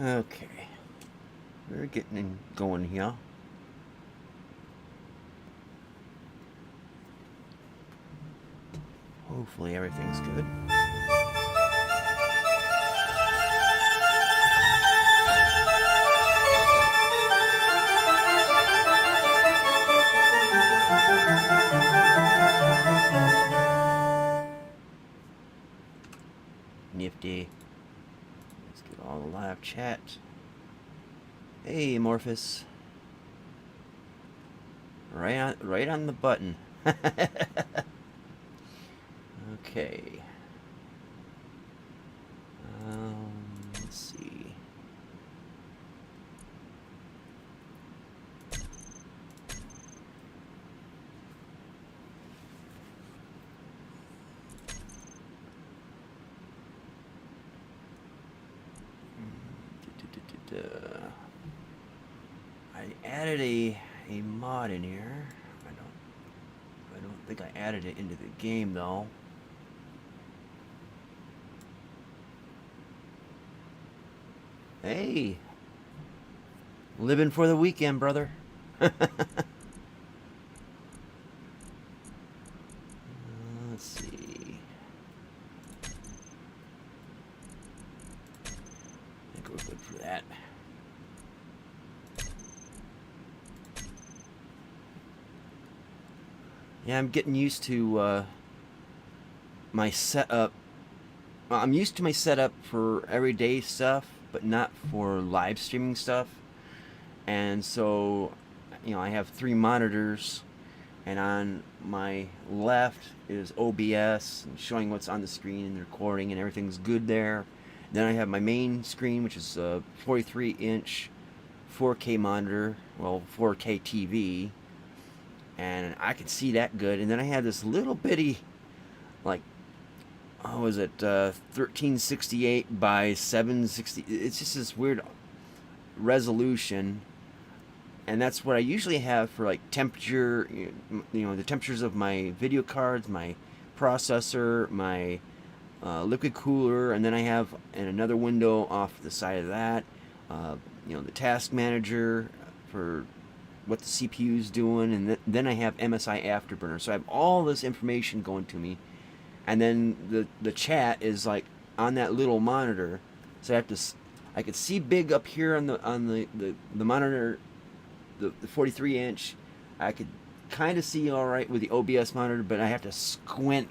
Okay, we're getting going here. Hopefully everything's good. Nifty. Let's get all the live chat. Hey, Morphus. Right on the button. Okay. Let's see. I added a mod in here. I don't think I added it into the game though. Hey, living for the weekend, brother. Let's see. I think we're good for that. Yeah, I'm getting used to my setup. I'm used to my setup for everyday stuff, but not for live streaming stuff. And so, I have three monitors, and on my left is OBS and showing what's on the screen and recording, and everything's good there. Then I have my main screen, which is a 43-inch 4K monitor, well, 4K TV, and I can see that good. And then I have this little bitty, like, oh, was it 1368 by 760? It's just this weird resolution, and that's what I usually have for like temperature, the temperatures of my video cards, my processor, my liquid cooler, and then I have in another window off the side of that, the task manager for what the CPU is doing, and then I have MSI Afterburner. So I have all this information going to me, and then the chat is like on that little monitor, so I could see big up here on the monitor, the 43 inch. I could kind of see all right with the OBS monitor, but I have to squint,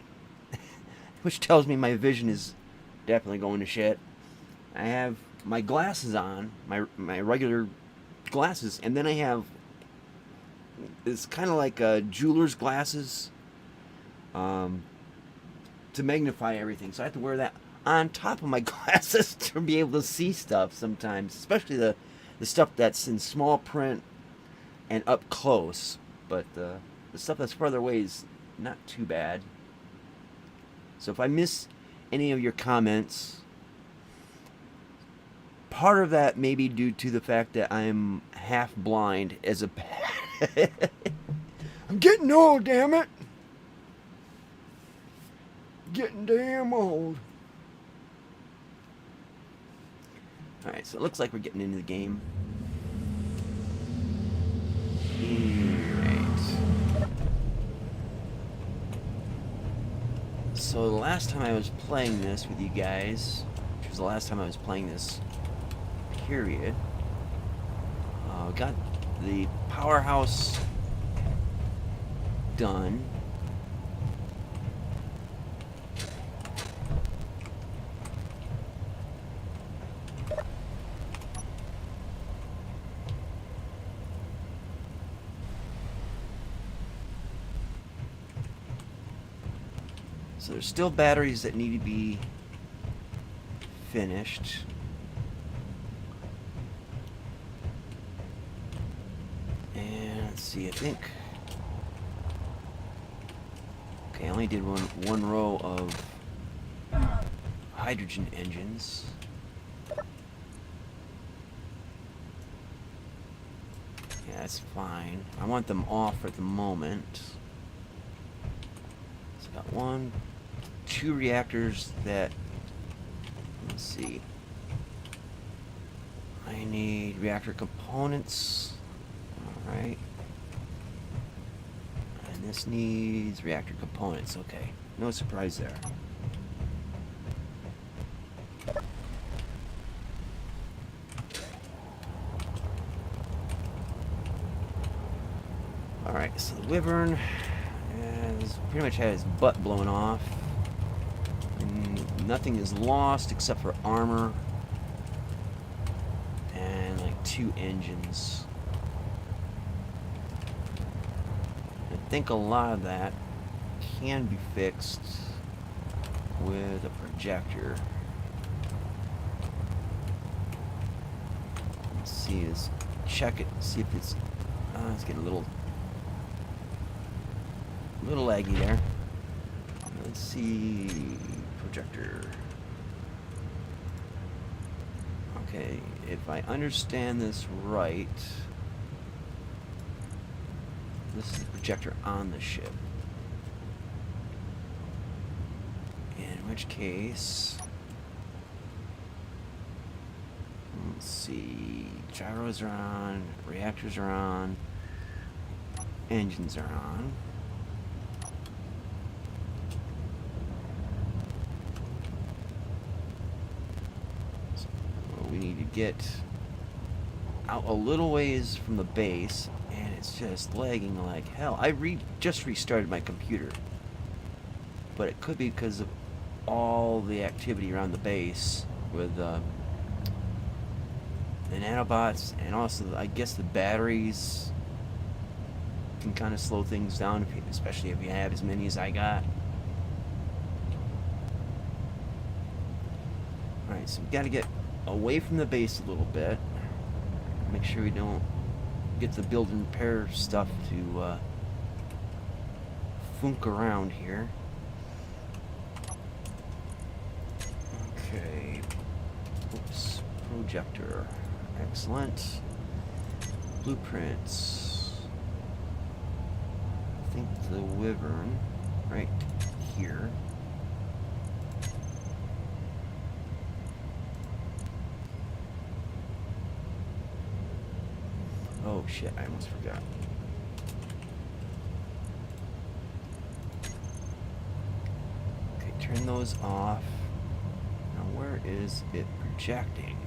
which tells me my vision is definitely going to shit. I have my glasses on, my regular glasses, and then I have, it's kind of like jeweler's glasses, um, to magnify everything. So I have to wear that on top of my glasses to be able to see stuff sometimes, especially the stuff that's in small print and up close. But the stuff that's further away is not too bad. So if I miss any of your comments, part of that may be due to the fact that I'm half blind as a. I'm getting old, damn it! Getting damn old. Alright, so it looks like we're getting into the game. Alright. So the last time I was playing this with you guys, which was the last time I was playing this period, got the powerhouse done. So there's still batteries that need to be finished. And let's see, I think. Okay, I only did one row of hydrogen engines. Yeah, that's fine. I want them off at the moment. So I got two reactors that, let's see. I need reactor components. Alright. And this needs reactor components. Okay. No surprise there. Alright, so the Wyvern has pretty much had his butt blown off. And nothing is lost except for armor and like 2 engines. I think a lot of that can be fixed with a projector. Let's see, let's check it, see if it's let's get a little laggy there. Let's see, projector. Okay, if I understand this right, this is the projector on the ship. In which case, let's see, gyros are on, reactors are on, engines are on. So we need to get out a little ways from the base, and it's just lagging like hell. I just restarted my computer, but it could be because of all the activity around the base with the nanobots, and also I guess the batteries can kind of slow things down, especially if you have as many as I got. Alright, so we got to get away from the base a little bit. Make sure we don't get the build and repair stuff to funk around here. Okay. Oops. Projector. Excellent. Blueprints. I think the Wyvern right here. Oh shit, I almost forgot. Okay, turn those off. Now where is it projecting?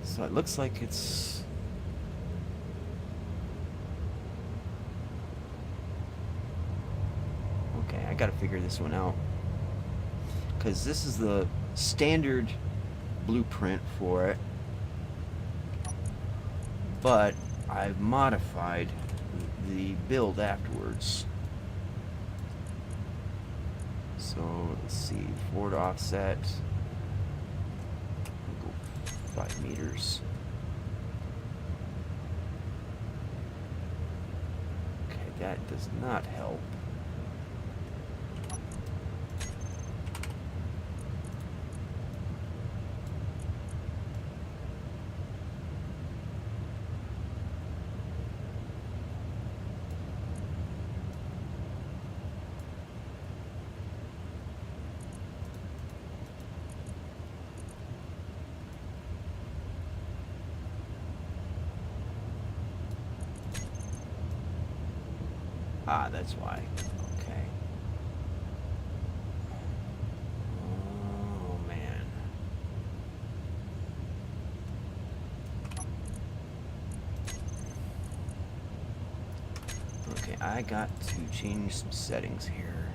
So it looks like it's... Okay, I gotta figure this one out. Because this is the standard blueprint for it. But I've modified the build afterwards. So, let's see, forward offset. 5 meters. Okay, that does not help. Ah, that's why. Okay. Oh, man. Okay, I got to change some settings here.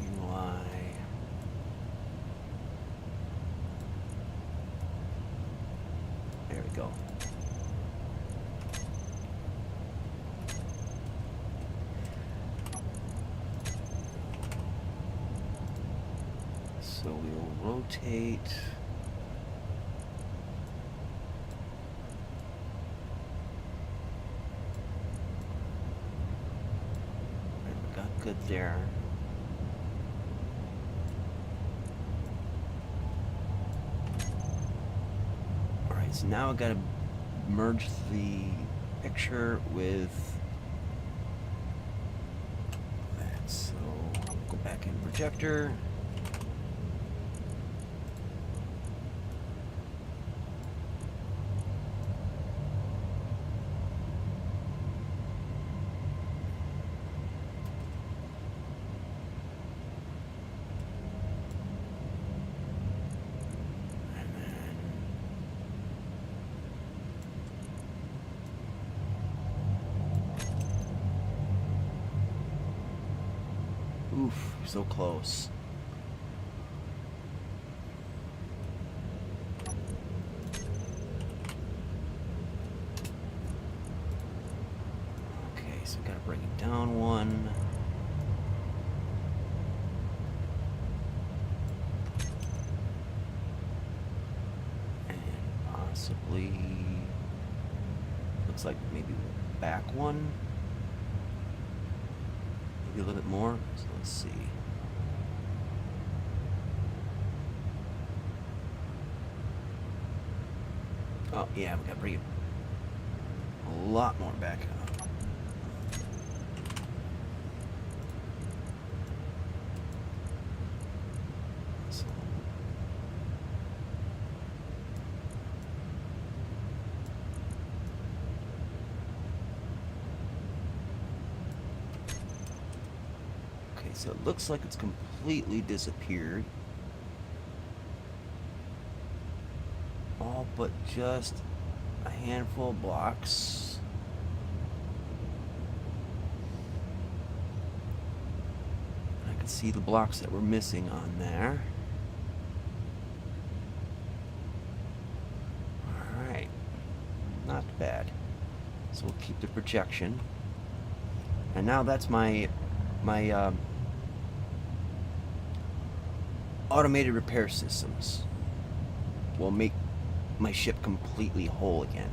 UI. There we go. So we'll rotate. good there. Alright, so now I've got to merge the picture with that. So go back in projector. Oof, so close. Okay, so gotta bring it down one. And possibly, looks like maybe back one. A little bit more, so let's see. Oh yeah, we gotta bring it a lot more back up. So, so it looks like it's completely disappeared. All but just a handful of blocks. I can see the blocks that were missing on there. Alright. Not bad. So we'll keep the projection. And now that's my automated repair systems will make my ship completely whole again.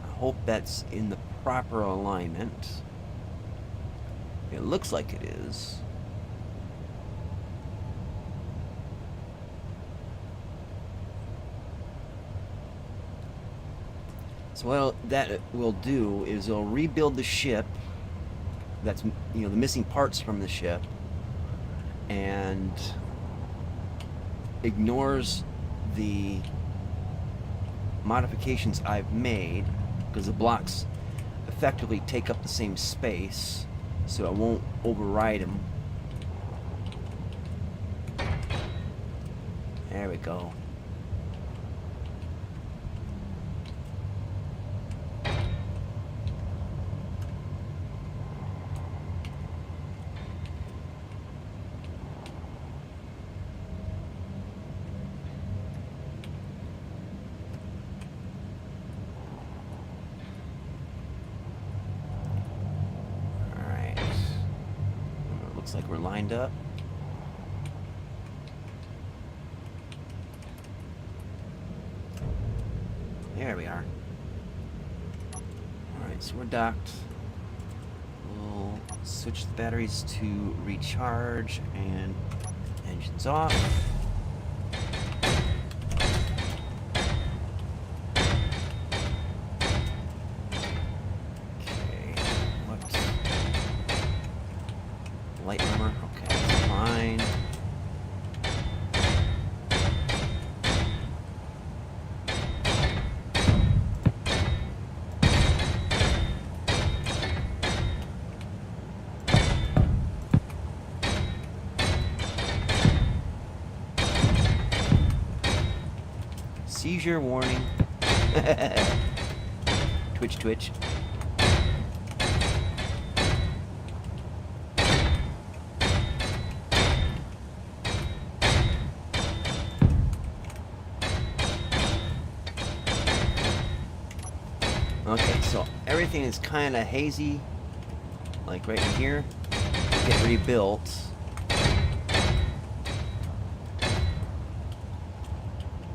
I hope that's in the proper alignment. It looks like it is. So what that will do is it'll rebuild the ship. That's, you know, the missing parts from the ship, and ignores the modifications I've made, because the blocks effectively take up the same space, so I won't override them. There we go. Looks like we're lined up. There we are. Alright, so we're docked. We'll switch the batteries to recharge and engines off. Light armor, okay, that's fine. Seizure warning. Twitch, twitch. Okay, so everything is kind of hazy, like right in here. Get rebuilt.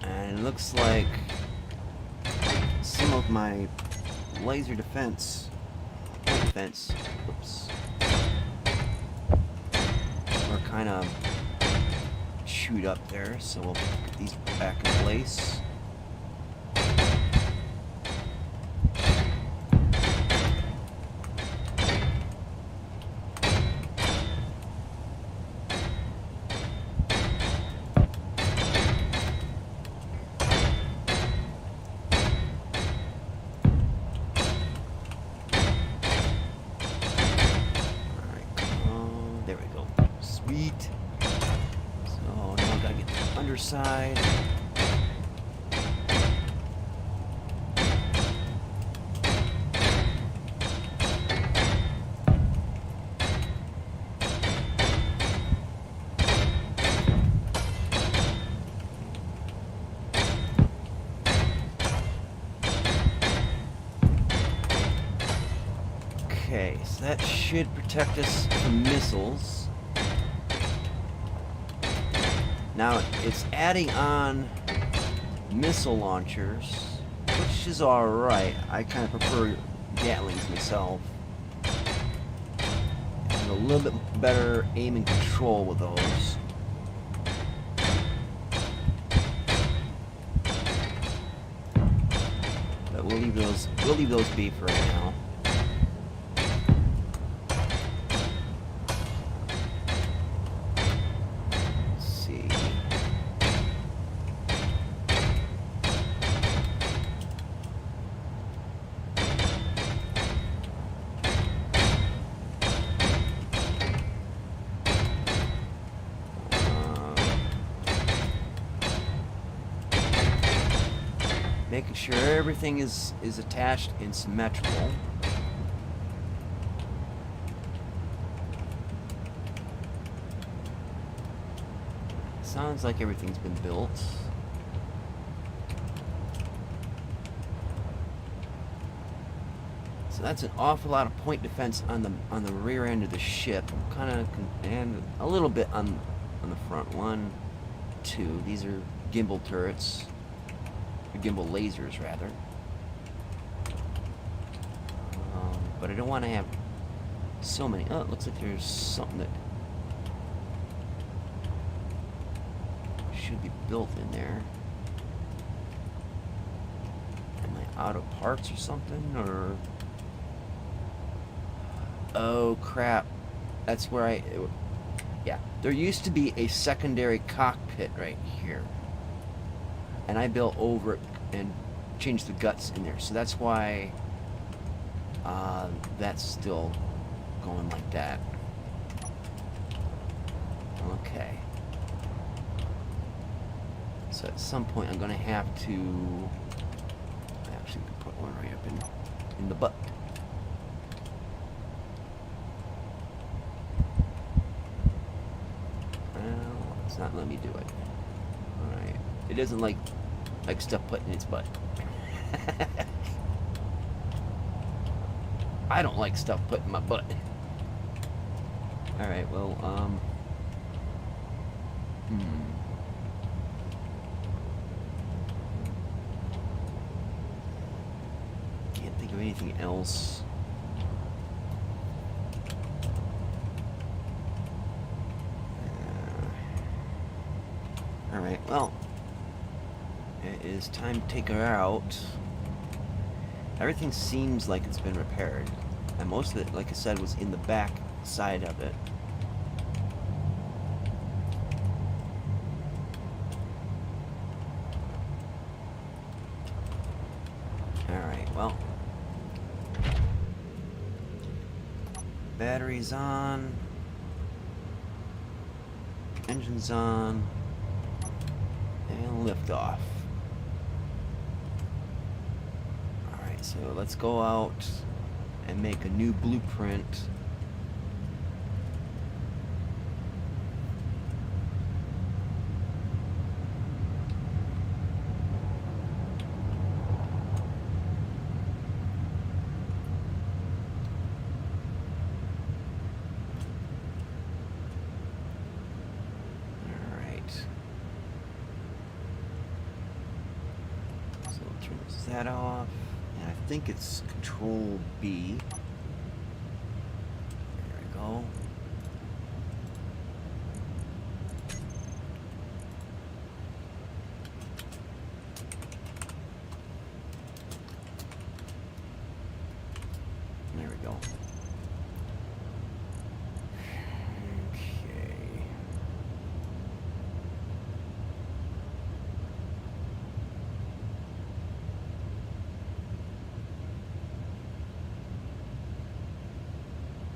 And it looks like some of my laser defense, oops, kind of chewed up there, so we'll put these back in place. Side. Okay, so that should protect us from missiles. Now, it's adding on missile launchers, which is alright. I kind of prefer Gatlings myself. And a little bit better aim and control with those. But we'll leave those be for right now. Making sure everything is attached and symmetrical. Sounds like everything's been built. So that's an awful lot of point defense on the rear end of the ship, and a little bit on the front. 1, 2. These are gimbal turrets. Gimbal lasers, rather. But I don't want to have so many. Oh, it looks like there's something that should be built in there. Am I out of parts or something? Or... oh, crap. That's where yeah. There used to be a secondary cockpit right here. And I built over it and changed the guts in there. So that's why that's still going like that. Okay. So at some point I'm going to have to... I actually put one right up in the butt. Well, it's not letting me do it. Alright. It doesn't like stuff put in its butt. I don't like stuff put in my butt. Alright, well, can't think of anything else. Alright, well, it is time to take her out. Everything seems like it's been repaired. And most of it, like I said, was in the back side of it. Alright, well. Batteries on. Engines on. And lift off. Alright, so let's go out and make a new blueprint. That off, and I think it's Control B. There we go. we go. Okay.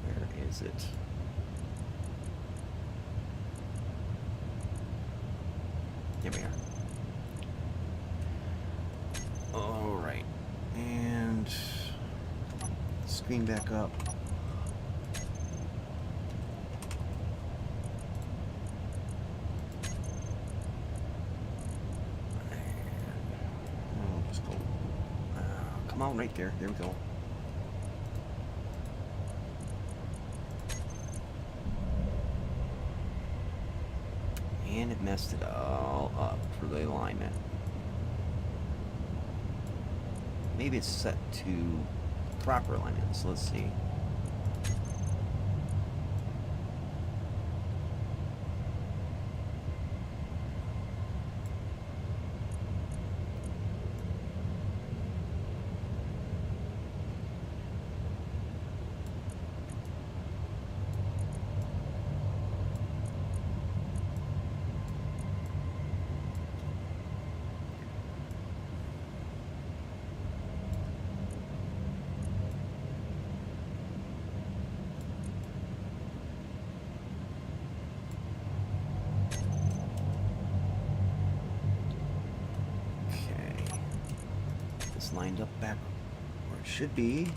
Where is it? There we are. All right, and screen back up. And just go. Come on, right there. There we go. And it messed it all up for the alignment. Maybe it's set to proper alignment, so let's see. Lined up back where it should be.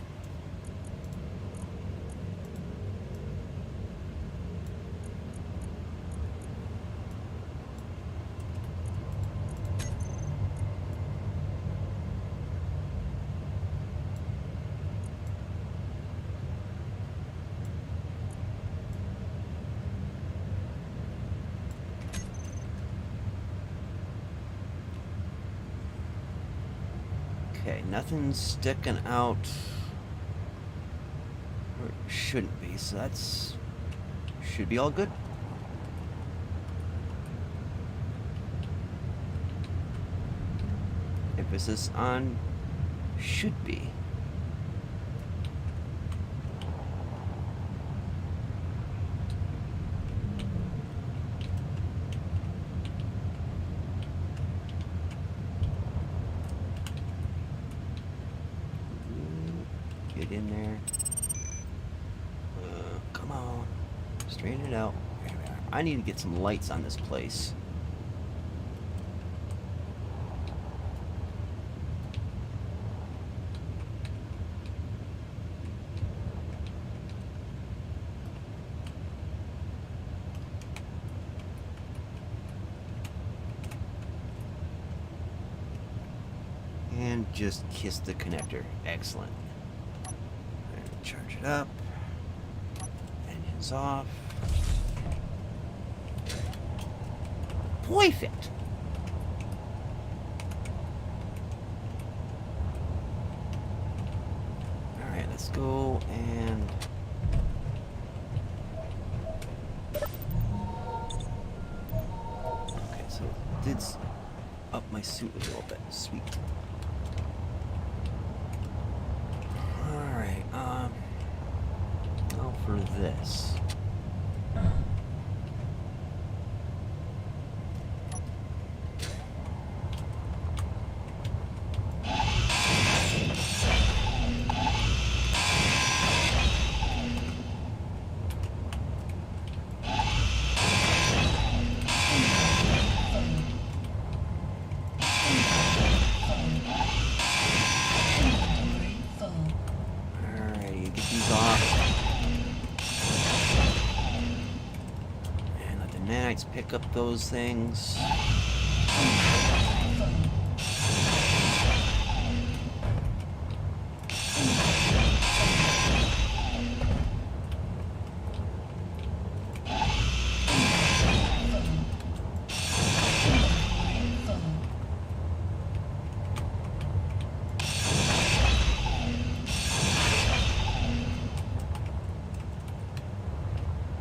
Okay, nothing's sticking out where it shouldn't be, so that's should be all good. Emphasis on should be. Get in there. Come on. Straighten it out. I need to get some lights on this place. And just kiss the connector. Excellent. Charge it up. Engines off. Perfect. All right, let's go and okay. So it did up my suit a little bit. Sweet. Now for this. Pick up those things.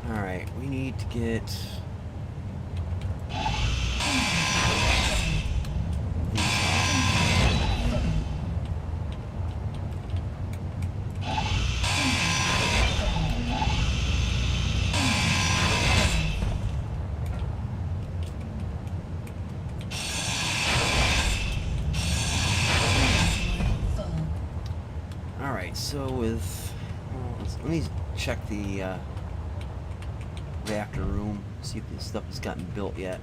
All right, we need to get Alright, so with... let me check the reactor room, see if this stuff has gotten built yet.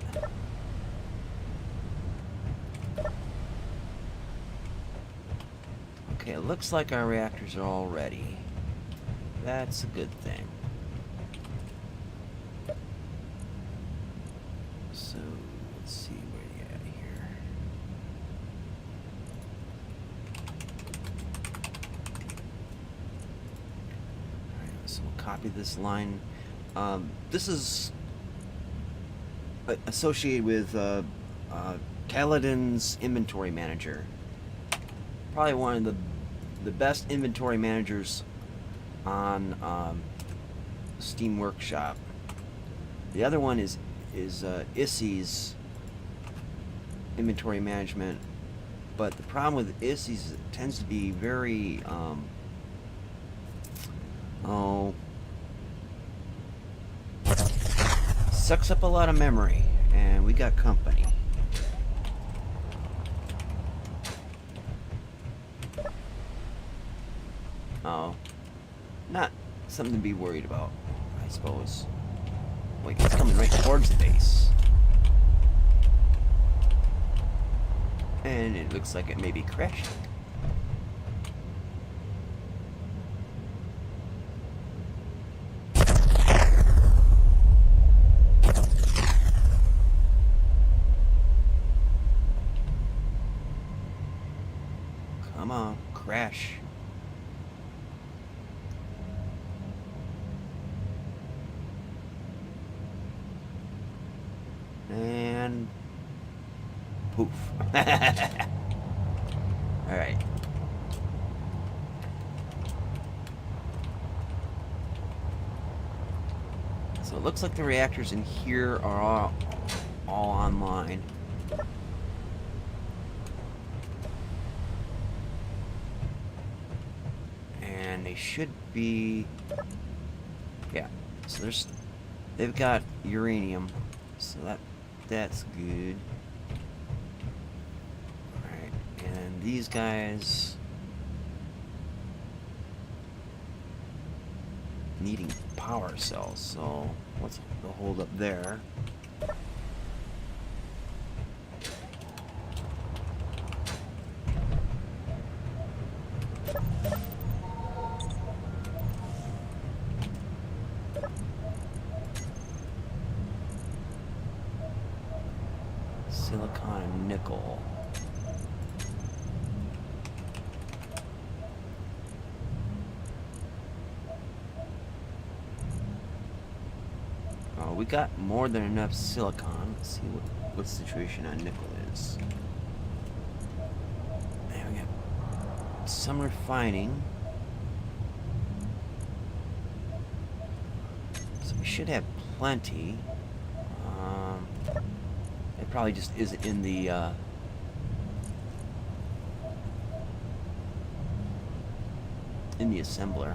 Okay, it looks like our reactors are all ready. That's a good thing. So, let's see where you at here. Alright, so we'll copy this line. This is associated with Kaladin's inventory manager. Probably one of the best inventory managers on Steam Workshop. The other one is Issy's inventory management, but the problem with Issy's is it tends to be very sucks up a lot of memory, and we got company. Oh, not something to be worried about, I suppose. Wait, it's coming right towards the base. And it looks like it may be crashing. Come on, crash. And poof. Alright. So it looks like the reactors in here are all online. And they should be... yeah. So they've got uranium. So that's good. Alright, and these guys needing power cells, so what's the hold up there? Silicon and nickel. Oh, we got more than enough silicon. Let's see what the situation on nickel is. There we got some refining. So we should have plenty. It probably just isn't in the assembler.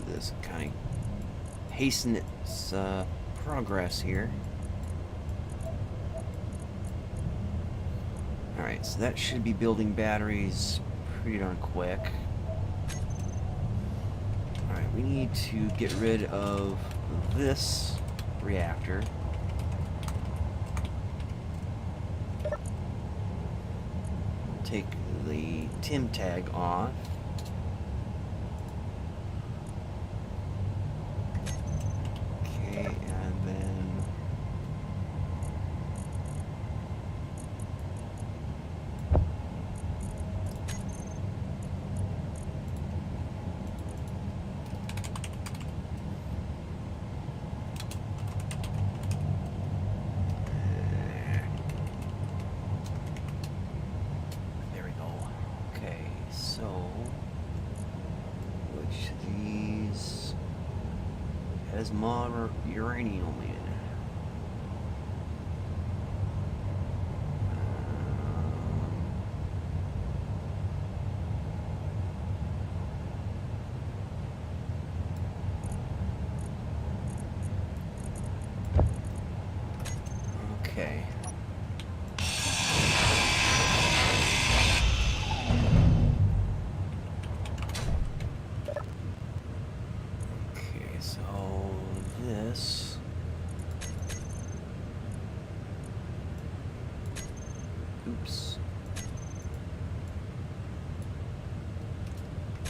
This kind of hasten its progress here. Alright, so that should be building batteries pretty darn quick. Alright, we need to get rid of this reactor. Take the TIM tag off. Has more uranium in it. Okay. Okay, so this. Oops.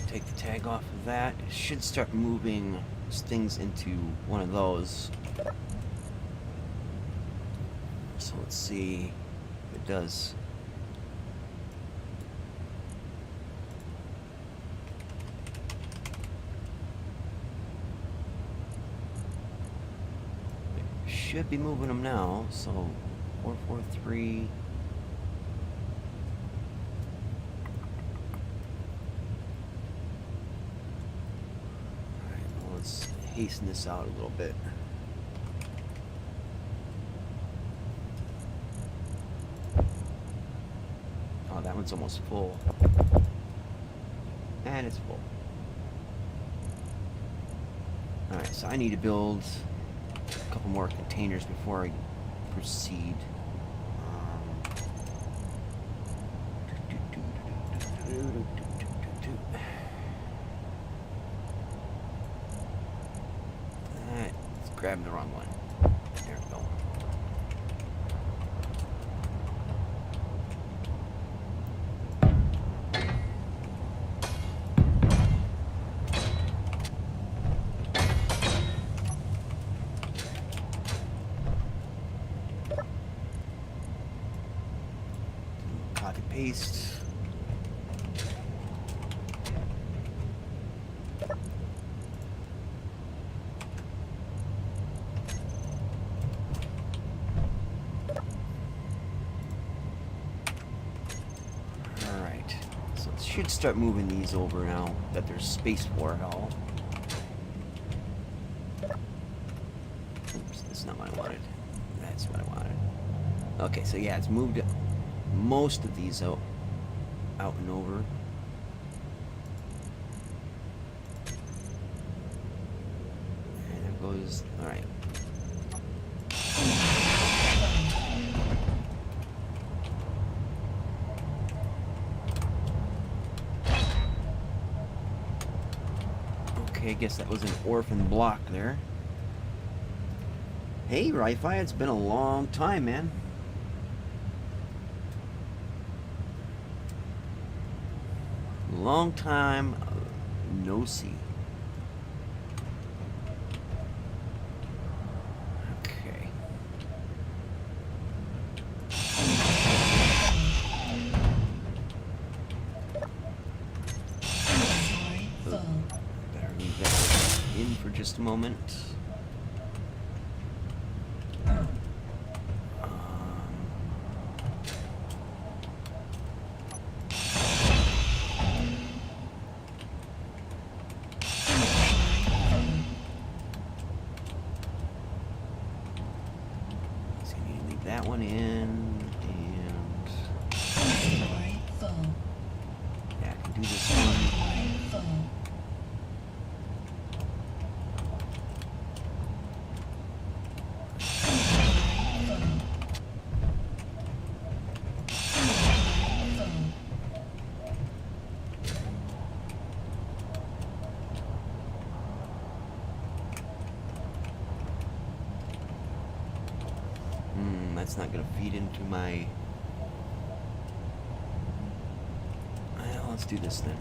Take the tag off of that. It should start moving things into one of those. So let's see if it does. It should be moving them now. So 443. Let's hasten this out a little bit. Oh, that one's almost full. And it's full. Alright, so I need to build a couple more containers before I proceed. Grabbing the wrong one. There we go. Copy paste. Should start moving these over now that there's space for it all. Oops, that's not what I wanted. That's what I wanted. Okay, so yeah, it's moved most of these out and over. And there goes. All right. Okay, I guess that was an orphan block there. Hey, Ri-Fi, it's been a long time, man. Long time no see. Okay. In for just a moment. So you need to leave that one in, and yeah, I can do this one. That's not gonna feed into my. Well, let's do this then.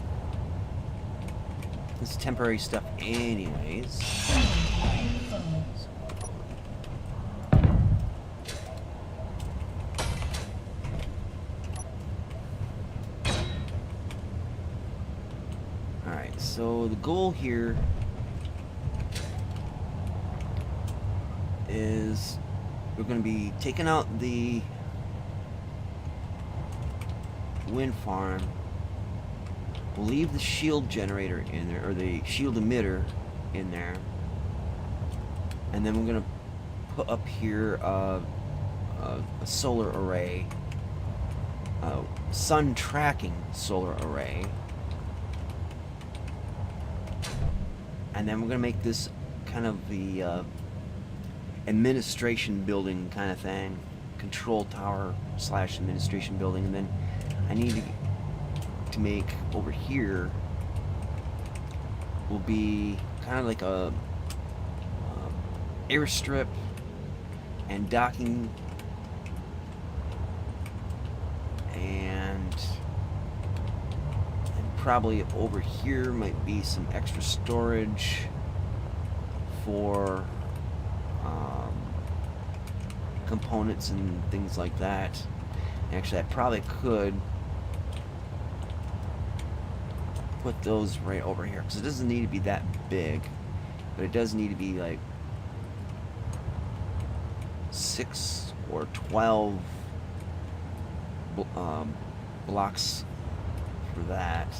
This is temporary stuff, anyways. All right. So the goal here is. We're going to be taking out the wind farm. We'll leave the shield generator in there, or the shield emitter in there. And then we're going to put up here a solar array, a sun tracking solar array. And then we're going to make this kind of the administration building kind of thing, control tower slash administration building, and then I need to make over here will be kind of like a airstrip and docking, and probably over here might be some extra storage for components and things like that. Actually, I probably could put those right over here, because it doesn't need to be that big, but it does need to be like 6 or 12 blocks for that.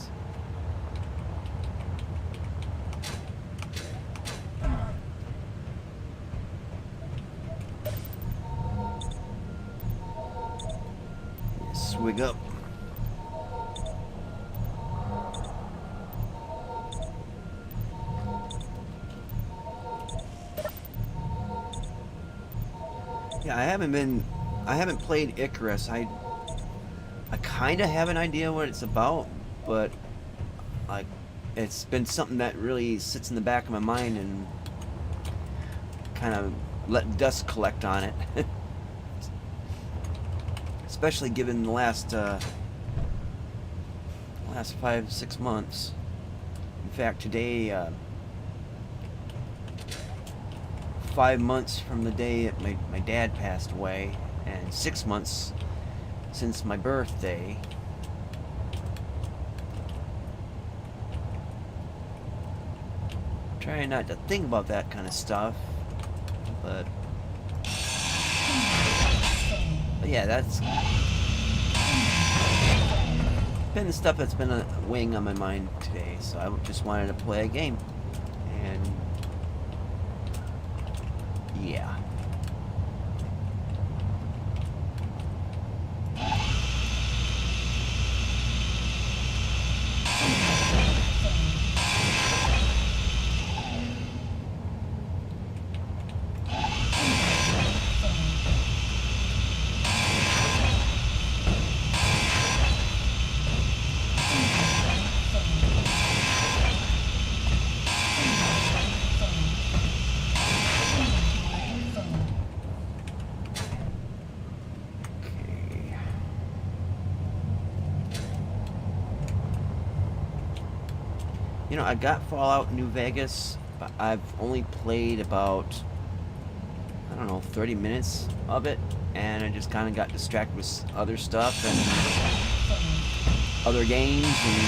Swig up. Yeah, I haven't played Icarus. I kind of have an idea what it's about, but like it's been something that really sits in the back of my mind and kind of let dust collect on it. Especially given the last 5-6 months. In fact, today, 5 months from the day that my dad passed away, and 6 months since my birthday. Trying not to think about that kind of stuff, but yeah, that's been the stuff that's been weighing on my mind today. So I just wanted to play a game, and yeah. You know, I got Fallout New Vegas, but I've only played about, I don't know, 30 minutes of it, and I just kind of got distracted with other stuff and other games, and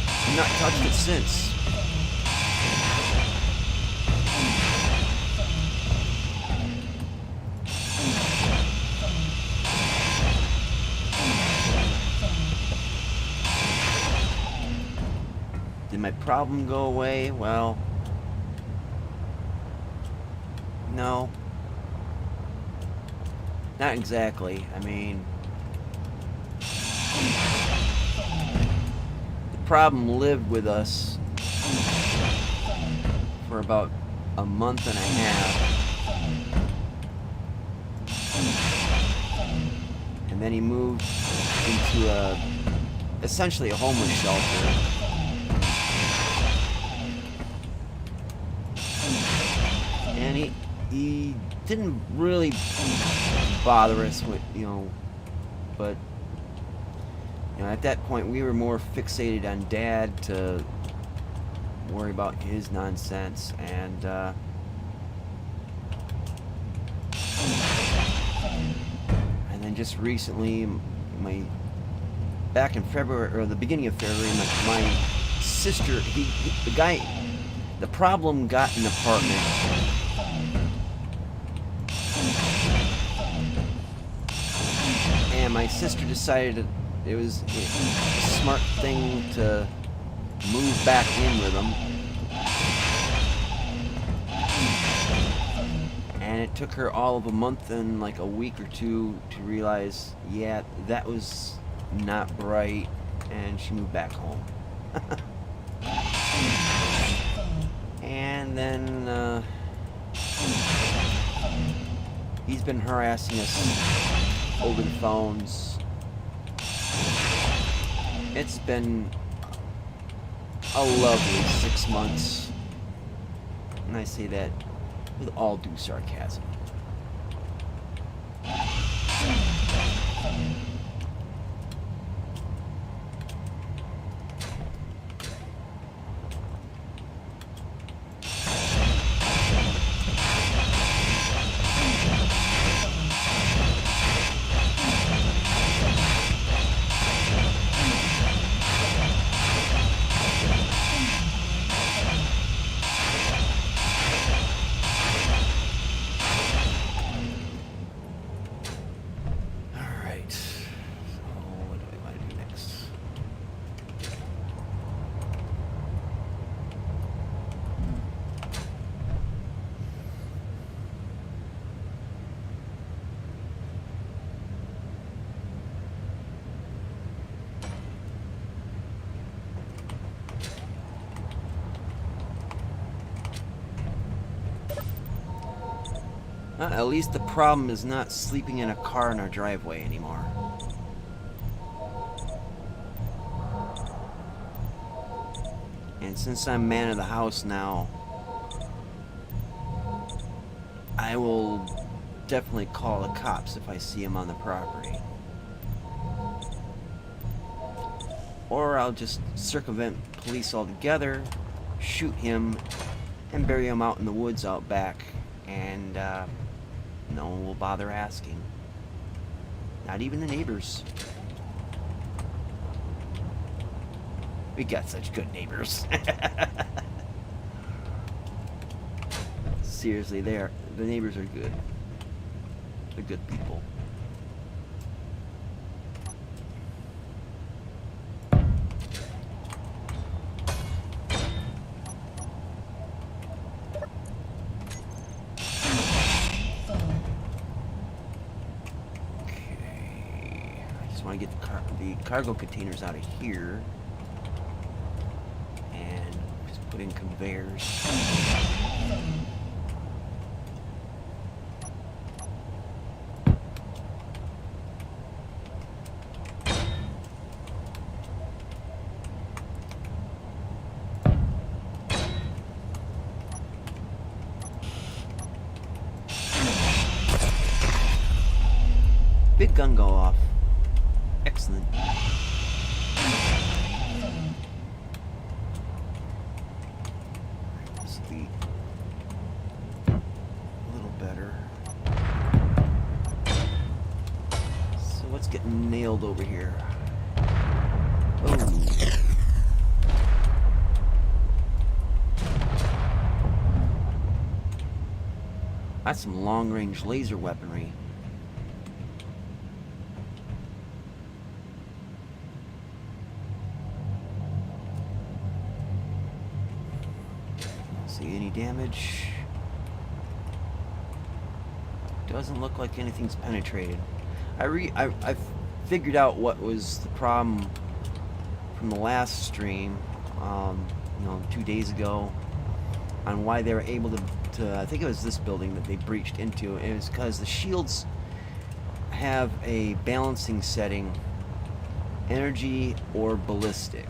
I've not touched it since. Did my problem go away? Well, no. Not exactly. I mean, the problem lived with us for about a month and a half. And then he moved into essentially a homeless shelter. And he didn't really bother us with, but, at that point we were more fixated on Dad to worry about his nonsense, and, then just recently, back in February, or the beginning of February, my sister, the problem got an apartment. And my sister decided it was a smart thing to move back in with him. And it took her all of a month and like a week or two to realize, yeah, that was not right, and she moved back home. And then He's been harassing us over the phones. It's been a lovely 6 months. And I say that with all due sarcasm. At least the problem is not sleeping in a car in our driveway anymore. And since I'm man of the house now, I will definitely call the cops if I see him on the property. Or I'll just circumvent police altogether, shoot him, and bury him out in the woods out back, and no one will bother asking. Not even the neighbors. We got such good neighbors. Seriously, the neighbors are good. They're good people. Want to get the cargo containers out of here and just put in conveyors. Big gun go off. Excellent. This will be a little better. So what's getting nailed over here? Oh. That's some long-range laser weaponry. See any damage? Doesn't look like anything's penetrated. I figured out what was the problem from the last stream, 2 days ago, on why they were able to I think it was this building that they breached into. It was because the shields have a balancing setting, energy or ballistic.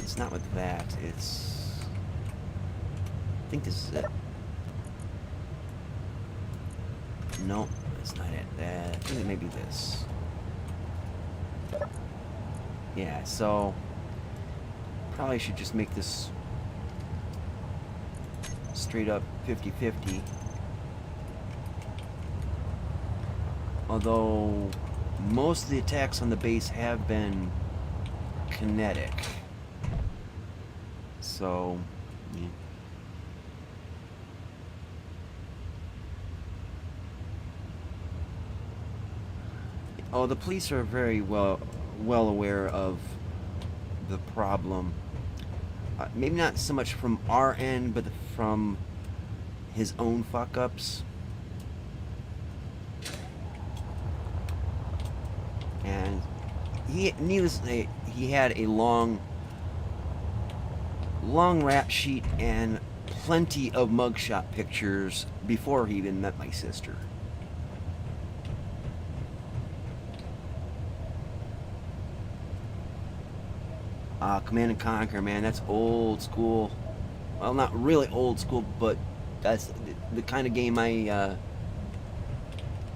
It's not with that, it's... I think this is it. Nope, that's not it. I think it may be this. Yeah, so... probably should just make this straight up 50-50. Although most of the attacks on the base have been kinetic. So, yeah. Oh, the police are very well aware of the problem. Maybe not so much from our end, but from his own fuck-ups. And needless to say, he had a long rap sheet and plenty of mugshot pictures before he even met my sister. Command and Conquer, man, that's old school. Well, not really old school, but that's the kind of game I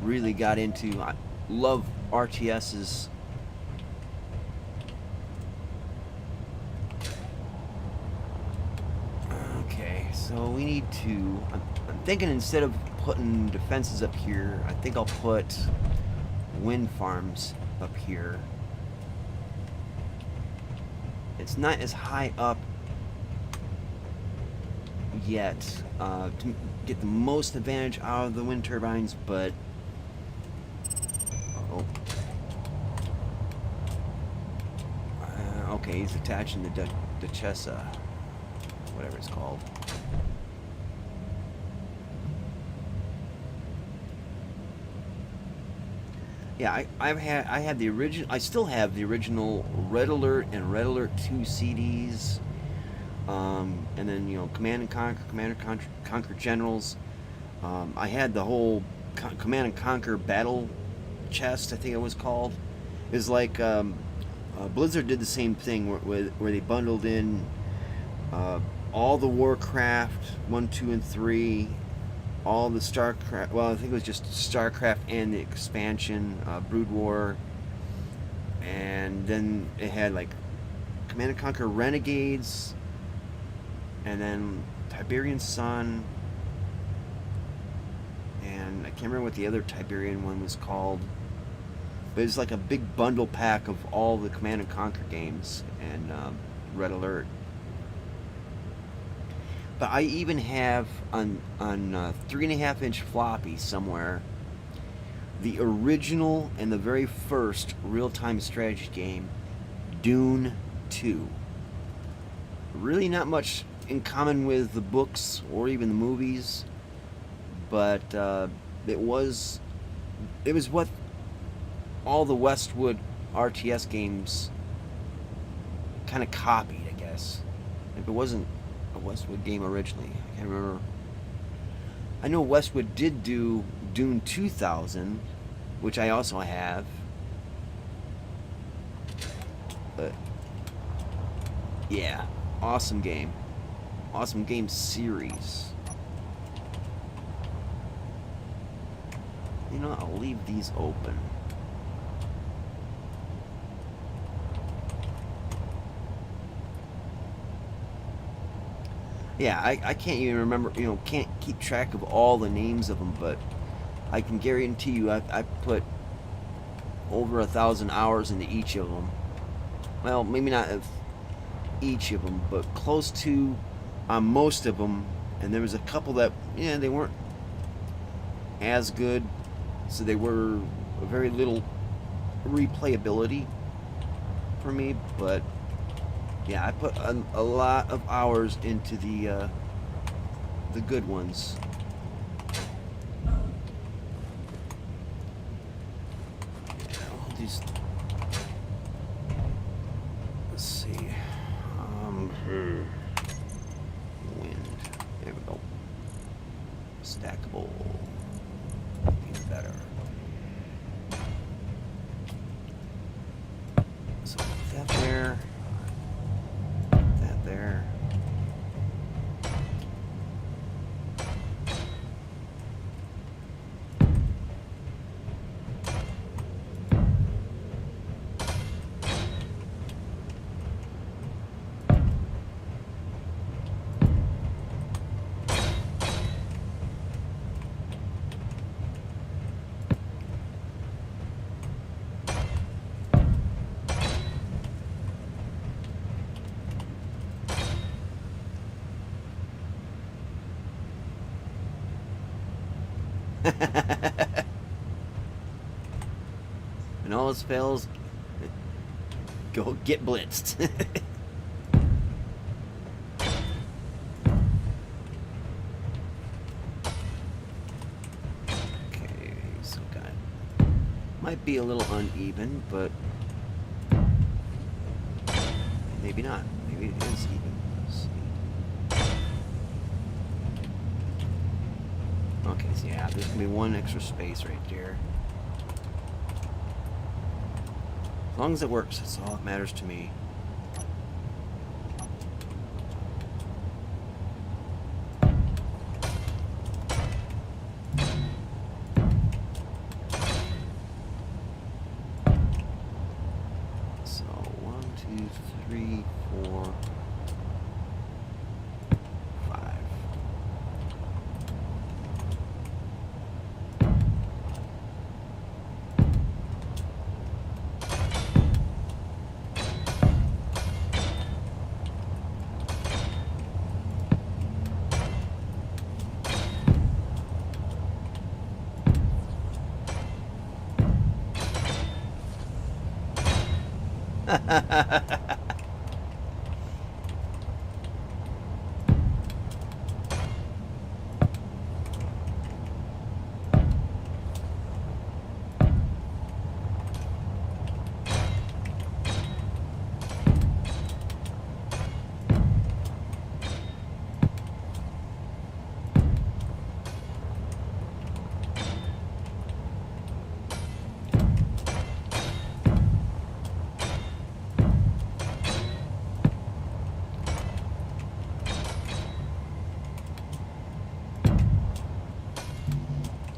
really got into. I love RTSs. Okay, so we need to... I'm thinking instead of putting defenses up here, I think I'll put wind farms up here. It's not as high up yet to get the most advantage out of the wind turbines, but okay, he's attaching the Duchessa, whatever it's called. Yeah, I had the original. I still have the original Red Alert and Red Alert 2 CDs, and then Command and Conquer, Command and Conquer Generals. I had the whole Command and Conquer Battle Chest, I think it was called. It was like Blizzard did the same thing where they bundled in all the Warcraft 1, 2, and 3. All the StarCraft, well, I think it was just StarCraft and the expansion, Brood War, and then it had like Command & Conquer Renegades, and then Tiberian Sun, and I can't remember what the other Tiberian one was called, but it's like a big bundle pack of all the Command & Conquer games and Red Alert. But I even have on 3.5-inch floppy somewhere the original and the very first real-time strategy game, Dune 2. Really not much in common with the books or even the movies, but it was what all the Westwood RTS games kind of copied, I guess. If it wasn't a Westwood game originally, I can't remember. I know Westwood did do Dune 2000, which I also have, but yeah, awesome game series. I'll leave these open. Yeah, I can't even remember, can't keep track of all the names of them, but I can guarantee you I put over 1,000 hours into each of them. Well, maybe not of each of them, but close to most of them. And there was a couple that, they weren't as good, so they were very little replayability for me, but yeah, I put a lot of hours into the good ones. Yeah, these. Let's see. Wind. There we go. Stackable. Even better. So that there. There. When all else fails, go get blitzed. Okay, so might be a little uneven, but maybe not. Maybe it is even. Let's see. Okay, so yeah, there's gonna be one extra space right there. As long as it works, that's all that matters to me. So 1, 2, 3, 4, 5.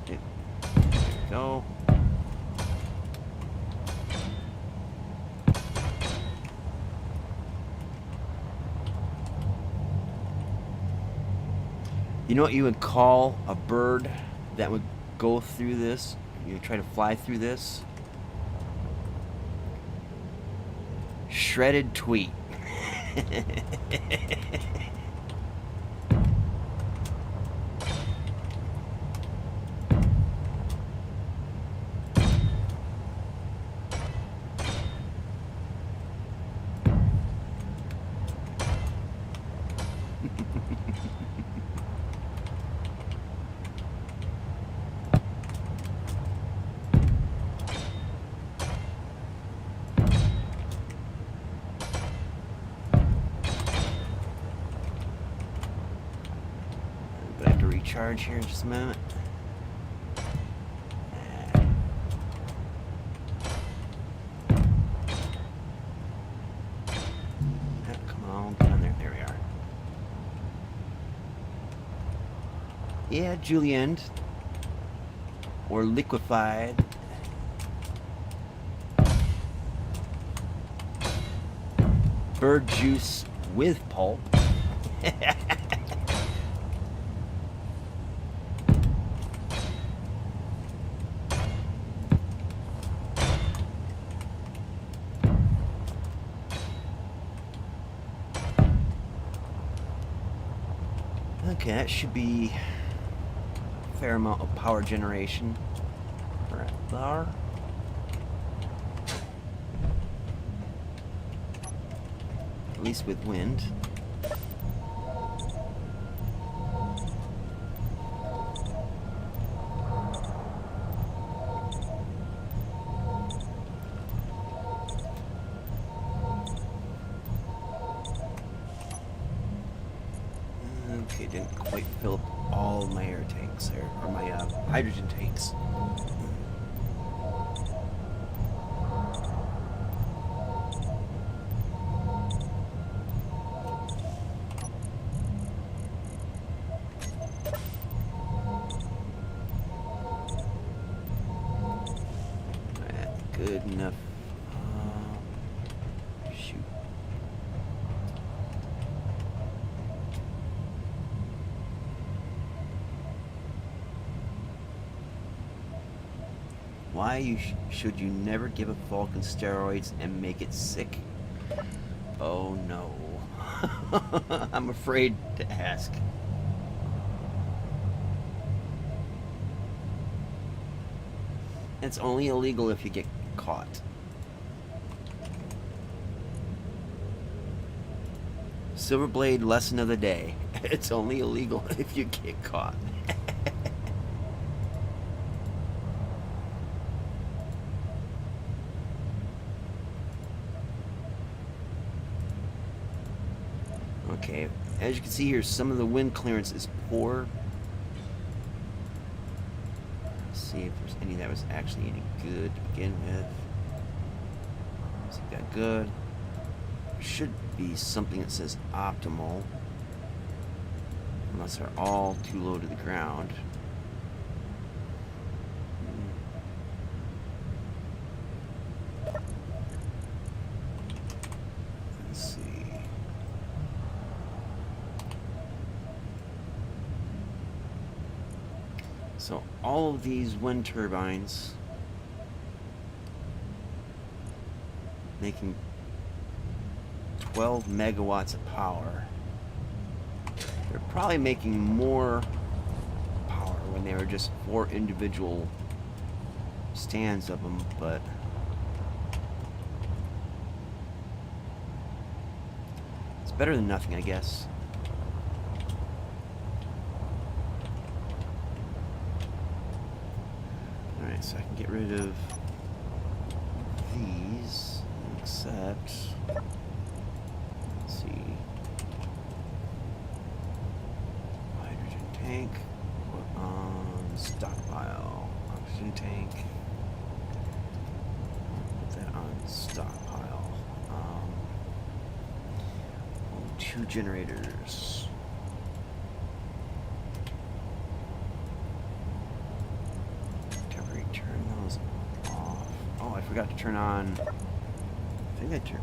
There we go. You know what you would call a bird that would go through this? You try to fly through this? Shredded tweet. But I have to recharge here in just a minute. Come on, get on there. There we are. Yeah, Julienne. Or liquefied. Bird juice with pulp. Okay, that should be a fair amount of power generation right there. At least with wind. Okay, didn't quite fill up all of my air tanks there, or my hydrogen tanks. Good enough. Shoot. Why should you never give a falcon steroids and make it sick? Oh no. I'm afraid to ask. It's only illegal if you get caught. Silverblade lesson of the day. It's only illegal if you get caught. Okay, as you can see here, some of the wind clearance is poor. see if there's any that was actually any good to begin with. So you got good. There should be something that says optimal. Unless they're all too low to the ground. Let's see. So all of these wind turbines making 12 megawatts of power. They're probably making more power when they were just 4 individual stands of them, but it's better than nothing, I guess. Alright, so I can get rid of these, except, let's see, hydrogen tank, put on stockpile, oxygen tank, put that on stockpile, 2 generators. Turn those off. Oh, I forgot to turn on. I think I turned.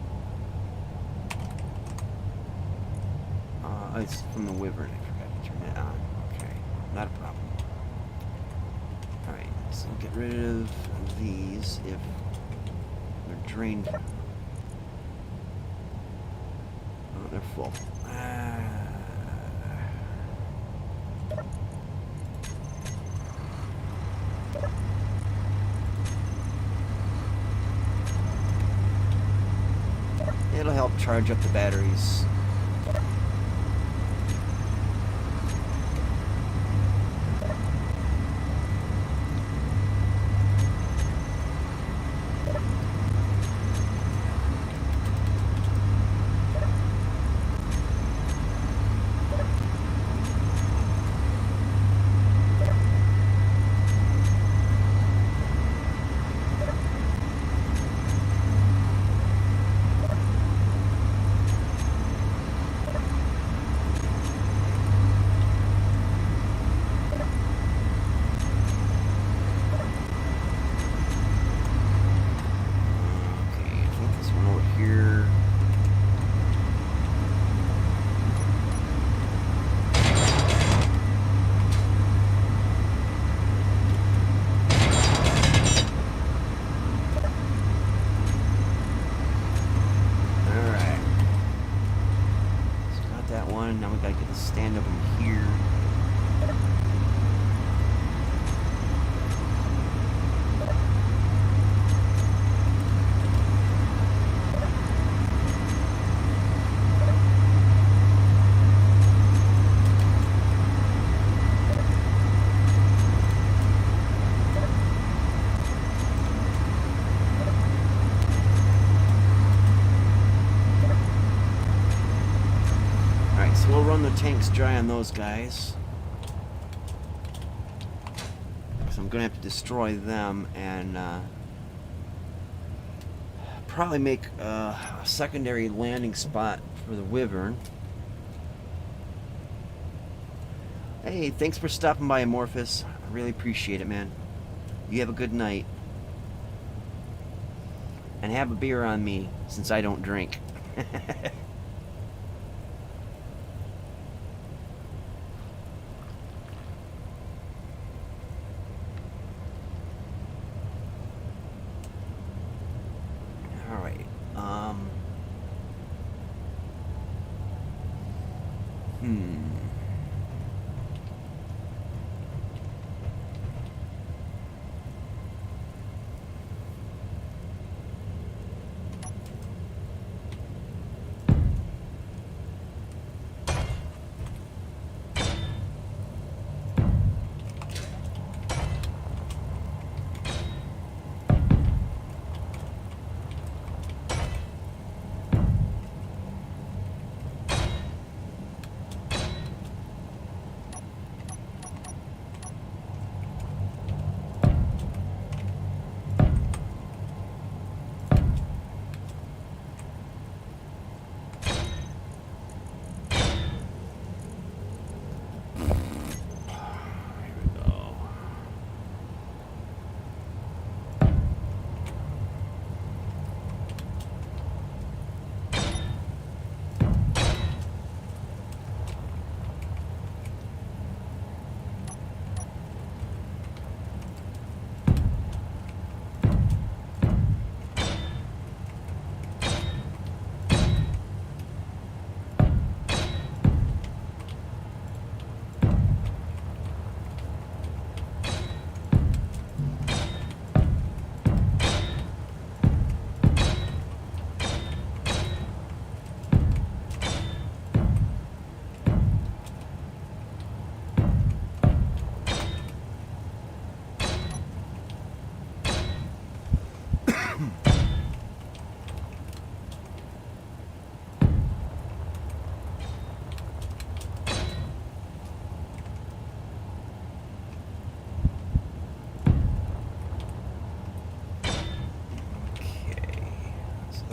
It's from the Wyvern. I forgot to turn it on. Okay, not a problem. All right, so get rid of these if they're drained. Oh, they're full. It'll help charge up the batteries. Now we gotta get the stand up in here. So we'll run the tanks dry on those guys. So I'm gonna have to destroy them and probably make a secondary landing spot for the Wyvern. Hey, thanks for stopping by, Amorphous. I really appreciate it, man. You have a good night. And have a beer on me, since I don't drink.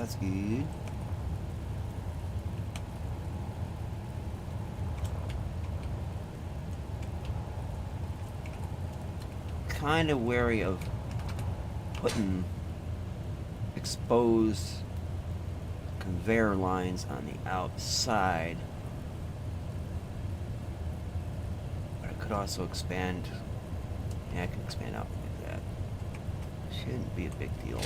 That's good. Kind of wary of putting exposed conveyor lines on the outside. But I could also expand. Yeah, I can expand out like that. Shouldn't be a big deal.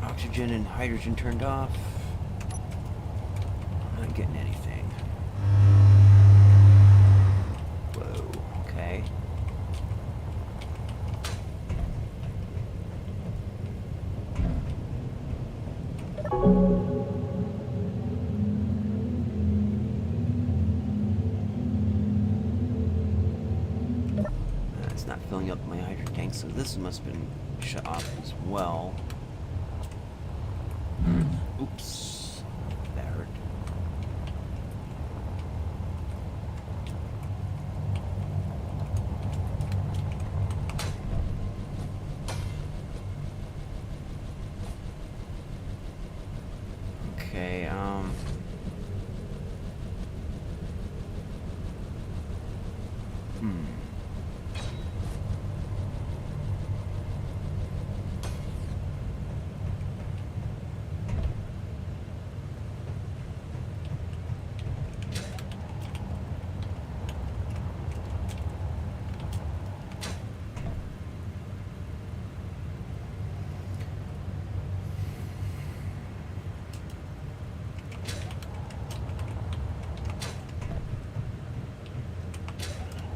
Oxygen and hydrogen turned off. I'm not getting anything. Whoa, okay. It's not filling up my hydrogen tank, so this must have been shut off as well. Oops. That hurt. Okay,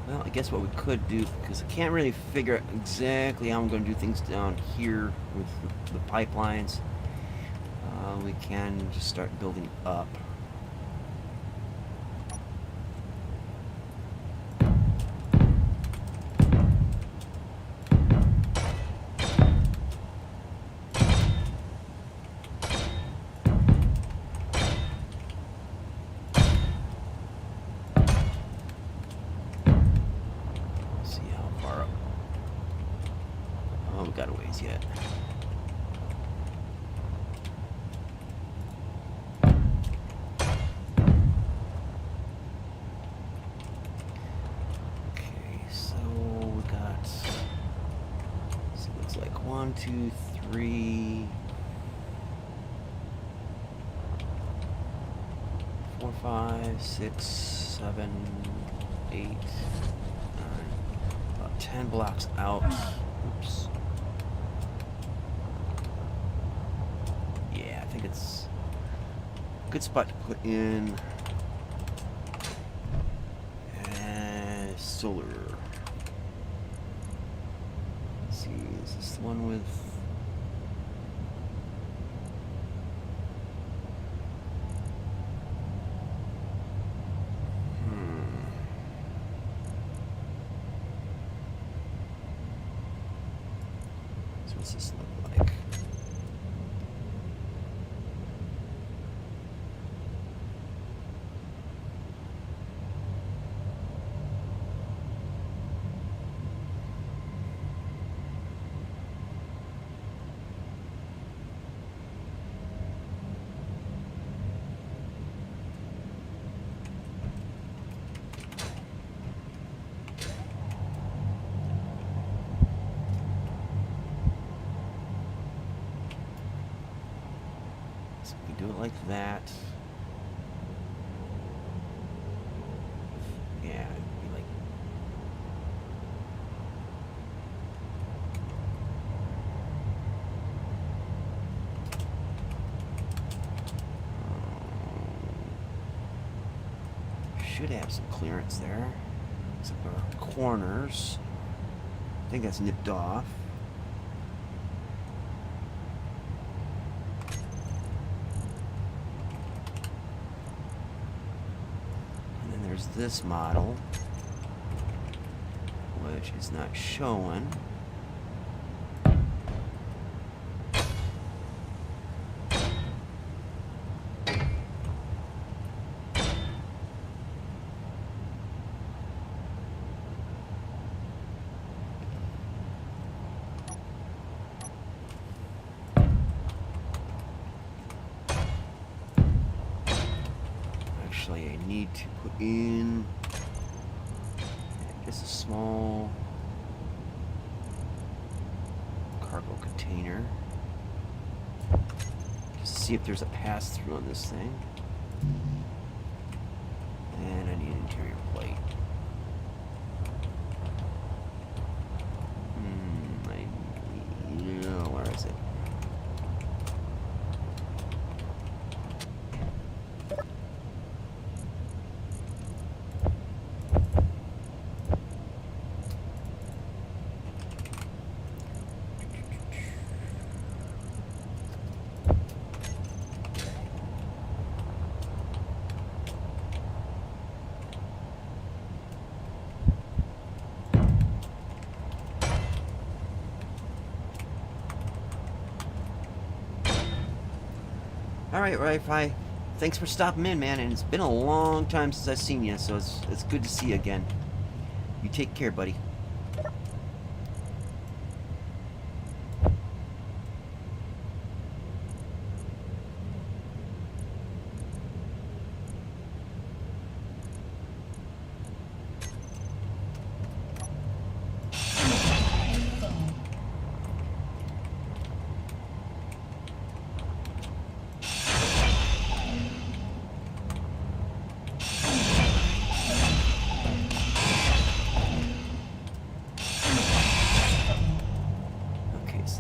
well, I guess what we could do, because I can't really figure out exactly how I'm going to do things down here with the pipelines, we can just start building up. Got a ways yet. Okay, so we got, so it looks like 1, 2, 3, 4, 5, 6, 7, 8, 9, about 10 blocks out. Oops. It's a good spot to put in solar. Let's see, is this the one with so what's this look like? Do it like that. Yeah, it'd be like should have some clearance there. Except our corners. I think that's nipped off. There's this model, which is not showing. need to put in just a small cargo container. Just to see if there's a pass-through on this thing. And I need an interior plate. Where is it? Alright, Wi-Fi. Thanks for stopping in, man, and it's been a long time since I've seen you, so it's good to see you again. You take care, buddy.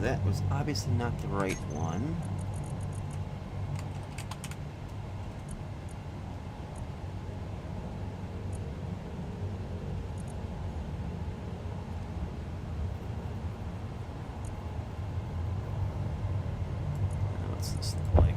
That was obviously not the right one. What's this look like?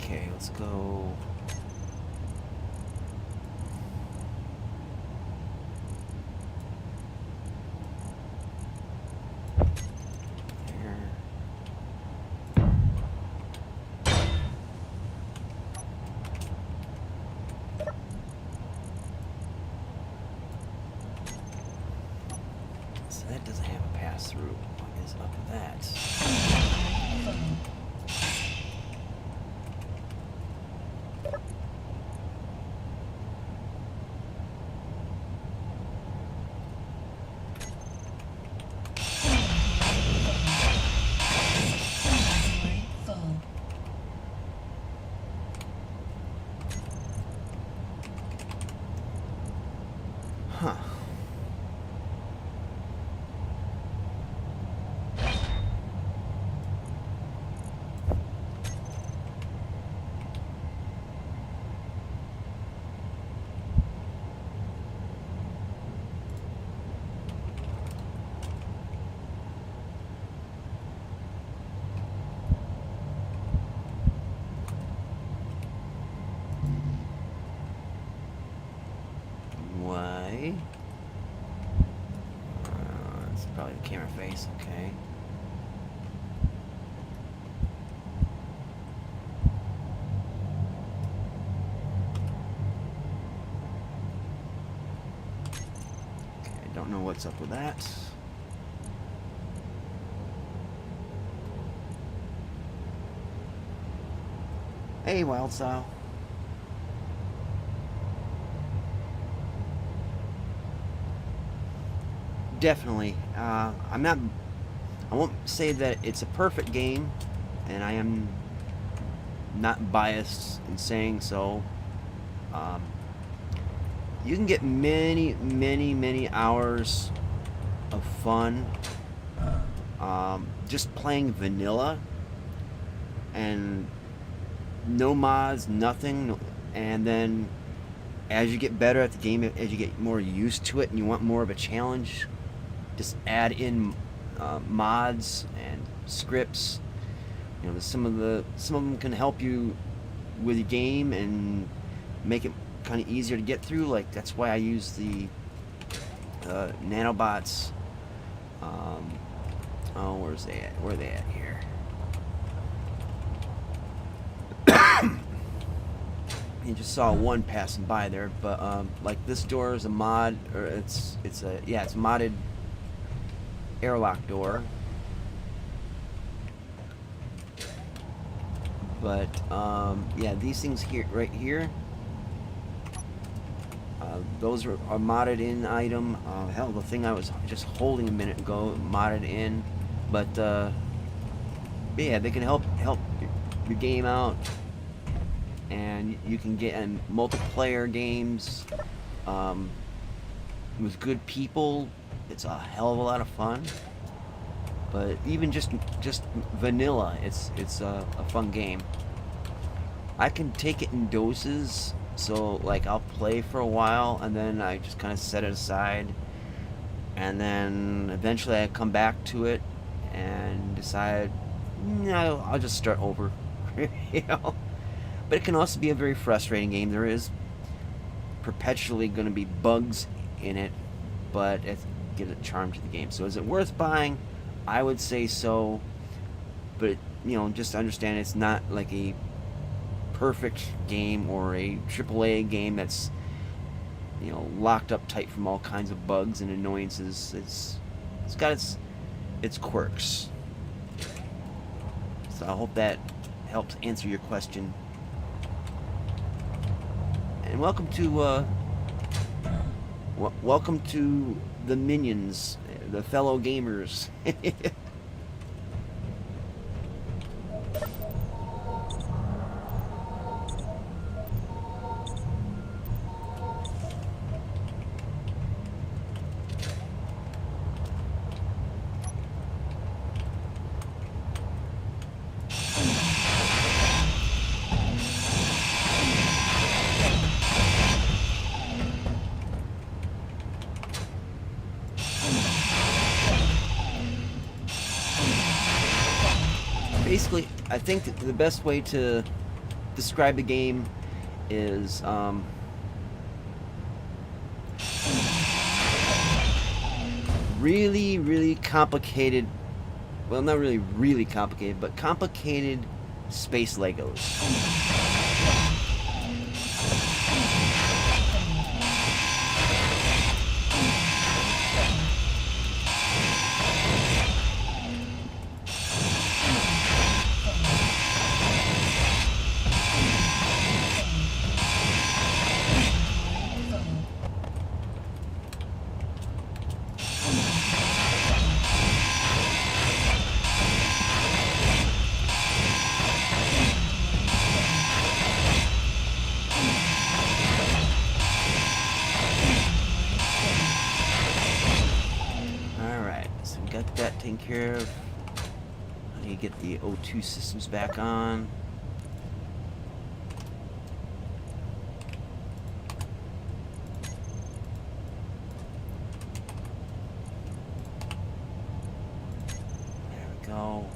Okay, let's go. So that doesn't have a pass-through. What is up with that? Huh. Why? It's probably the camera face, okay. Okay, I don't know what's up with that. Hey, Wild Style. Definitely. I won't say that it's a perfect game, and I am not biased in saying so. You can get many hours fun. Just playing vanilla and no mods, nothing. And then as you get better at the game, as you get more used to it and you want more of a challenge, just add in mods and scripts. You know, some of them can help you with the game and make it kind of easier to get through. Like, that's why I use the nanobots. Where's they at? Where are they at here? You just saw one passing by there, but like this door is a mod, or it's a modded airlock door. But yeah, these things here, right here, those are modded in item. Hell, the thing I was just holding a minute ago, modded in. But yeah, they can help your game out, and you can get in multiplayer games with good people. It's a hell of a lot of fun. But even just vanilla, it's a fun game. I can take it in doses, so like I'll play for a while and then I just kind of set it aside, and then eventually I come back to it and decide, no, I'll just start over. You know. But it can also be a very frustrating game. There is perpetually going to be bugs in it, but it gives a charm to the game. So is it worth buying? I would say so, but you know, just understand it's not like a perfect game or a AAA game that's, you know, locked up tight from all kinds of bugs and annoyances. It's got its quirks. So I hope that helps answer your question. And welcome to the minions, the fellow gamers. Basically, I think that the best way to describe the game is really, really complicated. Well, not really, really complicated, but complicated space Legos. That taken care of. I need to get the O2 systems back on. There we go.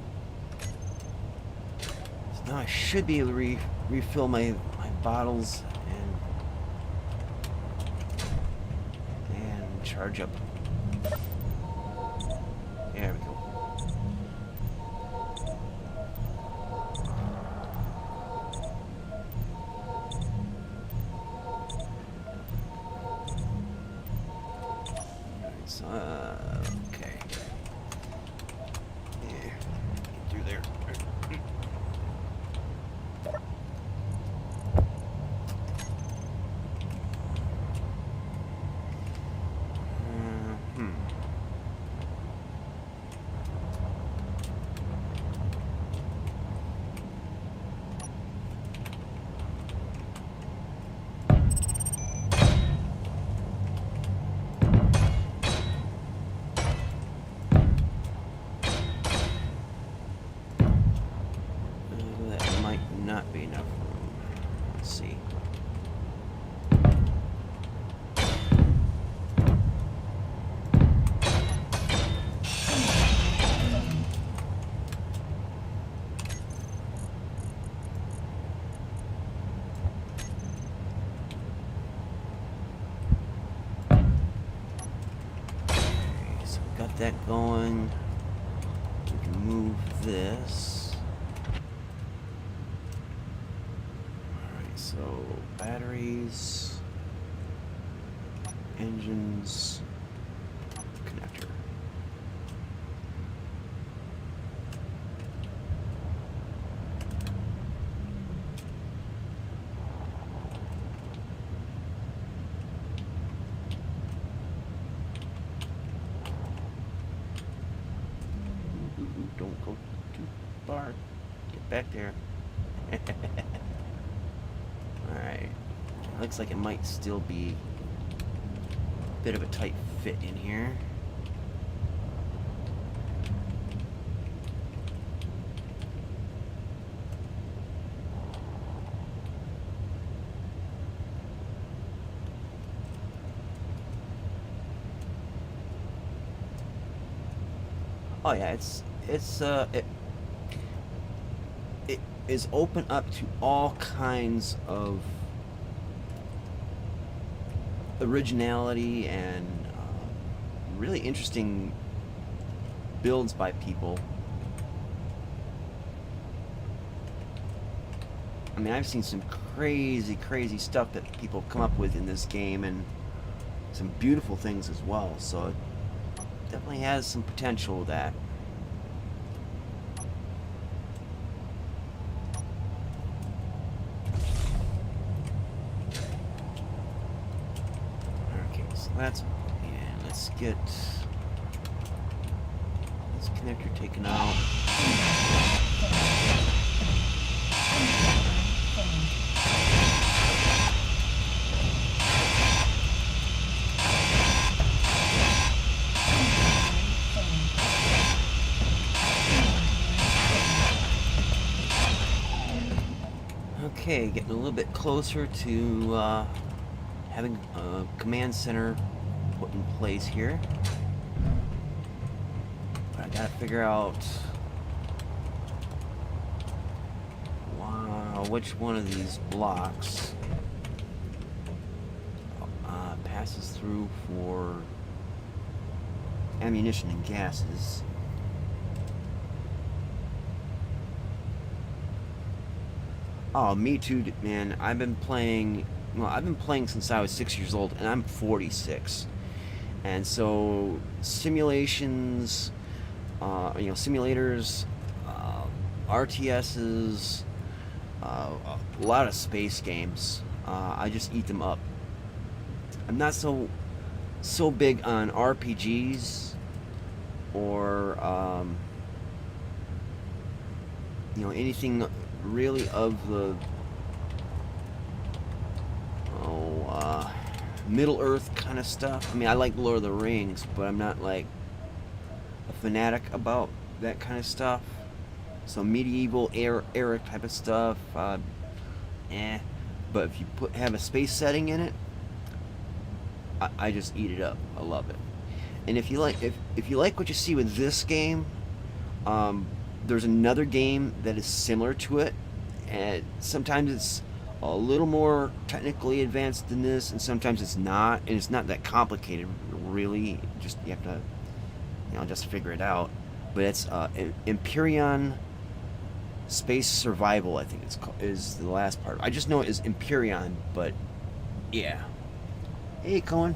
So now I should be able to refill my bottles and charge up. There we go. So, okay. Yeah, through there. got that going. We can move this. Alright, so batteries, engines, connector. Don't go too far. Get back there. Alright. Looks like it might still be a bit of a tight fit in here. Oh yeah, it is open up to all kinds of originality and really interesting builds by people. I mean, I've seen some crazy stuff that people come up with in this game, and some beautiful things as well. So it definitely has some potential. That okay, so let's get this connector taken out. Okay, getting a little bit closer to having a command center put in place here. But I gotta figure out which one of these blocks passes through for ammunition and gases. Oh, me too, man. I've been playing since I was 6 years old, and I'm 46. And so simulations, simulators, RTSs, a lot of space games. I just eat them up. I'm not so big on RPGs or anything really of the Middle Earth kind of stuff. I mean, I like Lord of the Rings, but I'm not like a fanatic about that kind of stuff. So medieval era type of stuff, But if you have a space setting in it, I just eat it up. I love it. And if you like what you see with this game, there's another game that is similar to it, and sometimes it's a little more technically advanced than this, and sometimes it's not, and it's not that complicated, really. Just you have to, just figure it out. But it's Empyrion Space Survival, I think is the last part. I just know it is Empyrion, but yeah. Hey, Cohen.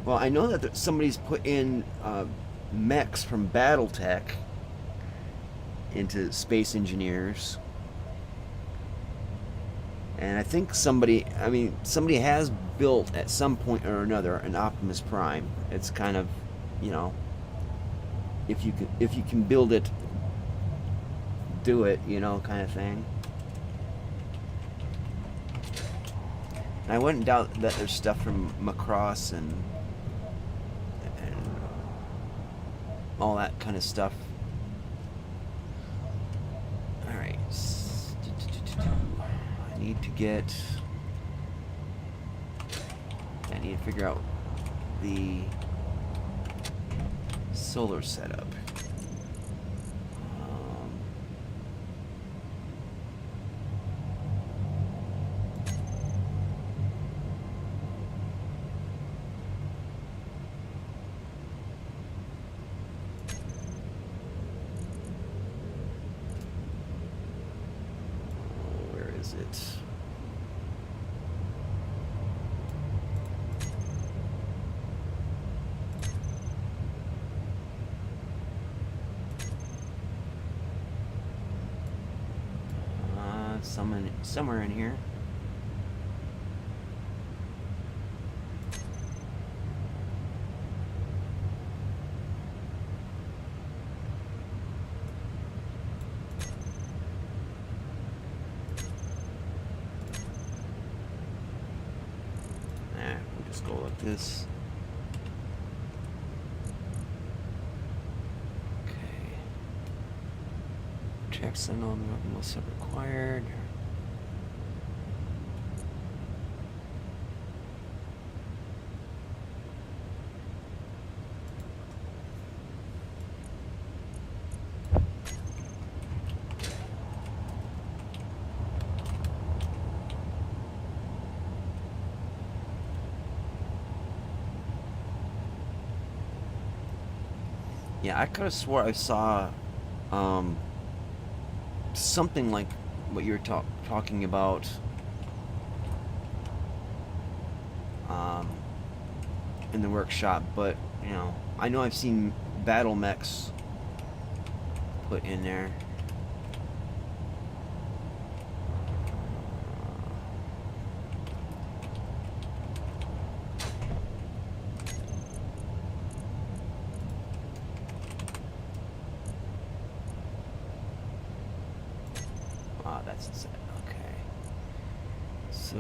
Well, I know that somebody's put in mechs from BattleTech into Space Engineers, and I think somebody has built at some point or another an Optimus Prime. It's kind of, if you can build it, do it, kind of thing. And I wouldn't doubt that there's stuff from Macross and all that kind of stuff. Alright. I need to figure out the solar setup. somewhere in here. We'll just go like this. Checksum on the most required. Yeah, I could have swore I saw something like what you're talking about in the workshop, but you know, I know I've seen battle mechs put in there. That's the set. Okay. So,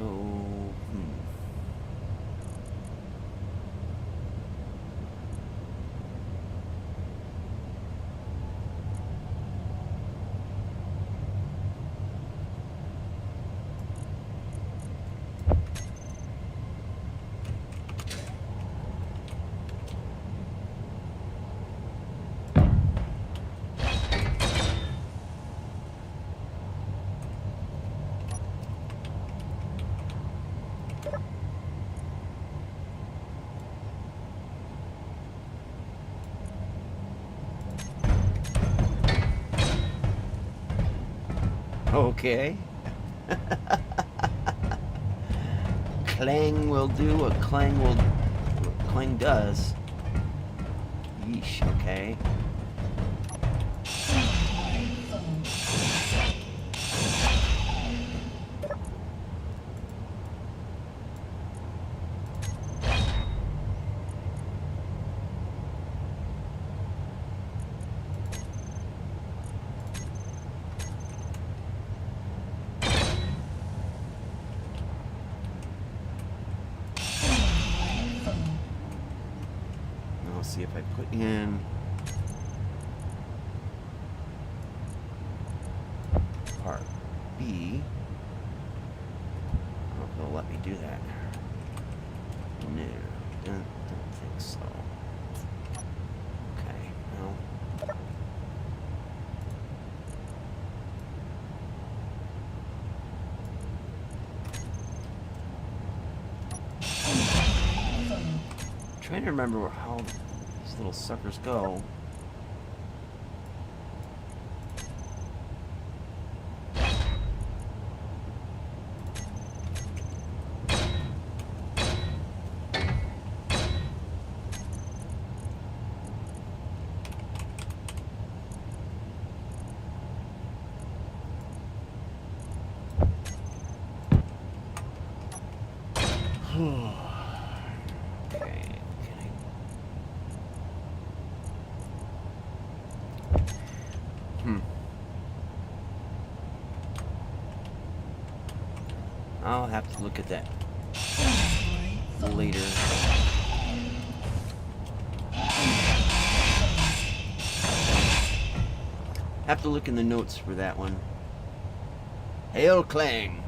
okay. Clang will do what Clang does. Yeesh, okay. See if I put in part B. I don't know if they'll let me do that. No, don't think so. Okay, well. I'm trying to remember how these little suckers go. I'll have to look at that later. Have to look in the notes for that one. Hail Clang!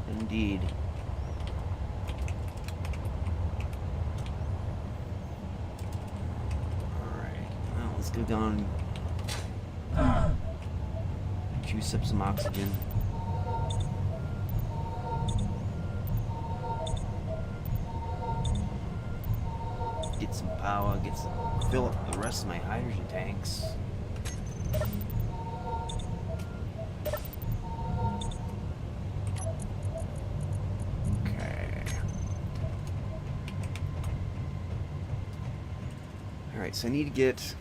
Indeed. Alright, well, let's go down. Juice up some oxygen. Get some power, fill up the rest of my hydrogen tanks. Okay. Alright, so I need to get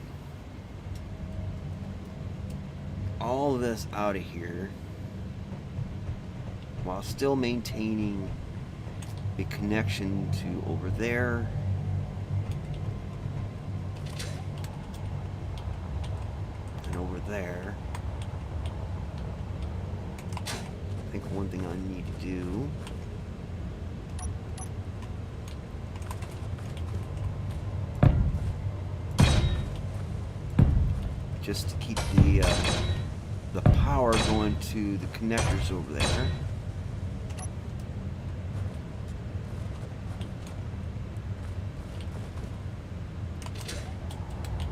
all of this out of here. while still maintaining a connection to over there. And over there. I think one thing I need to do just to keep the power going to the connectors over there.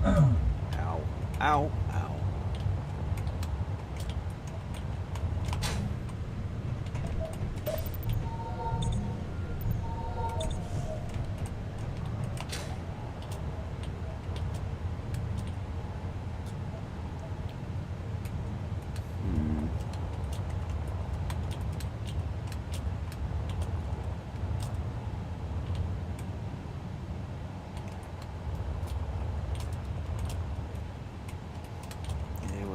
Ow, ow, ow.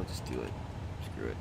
Just do it. Screw it.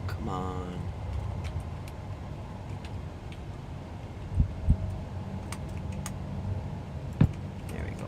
Come on. There we go.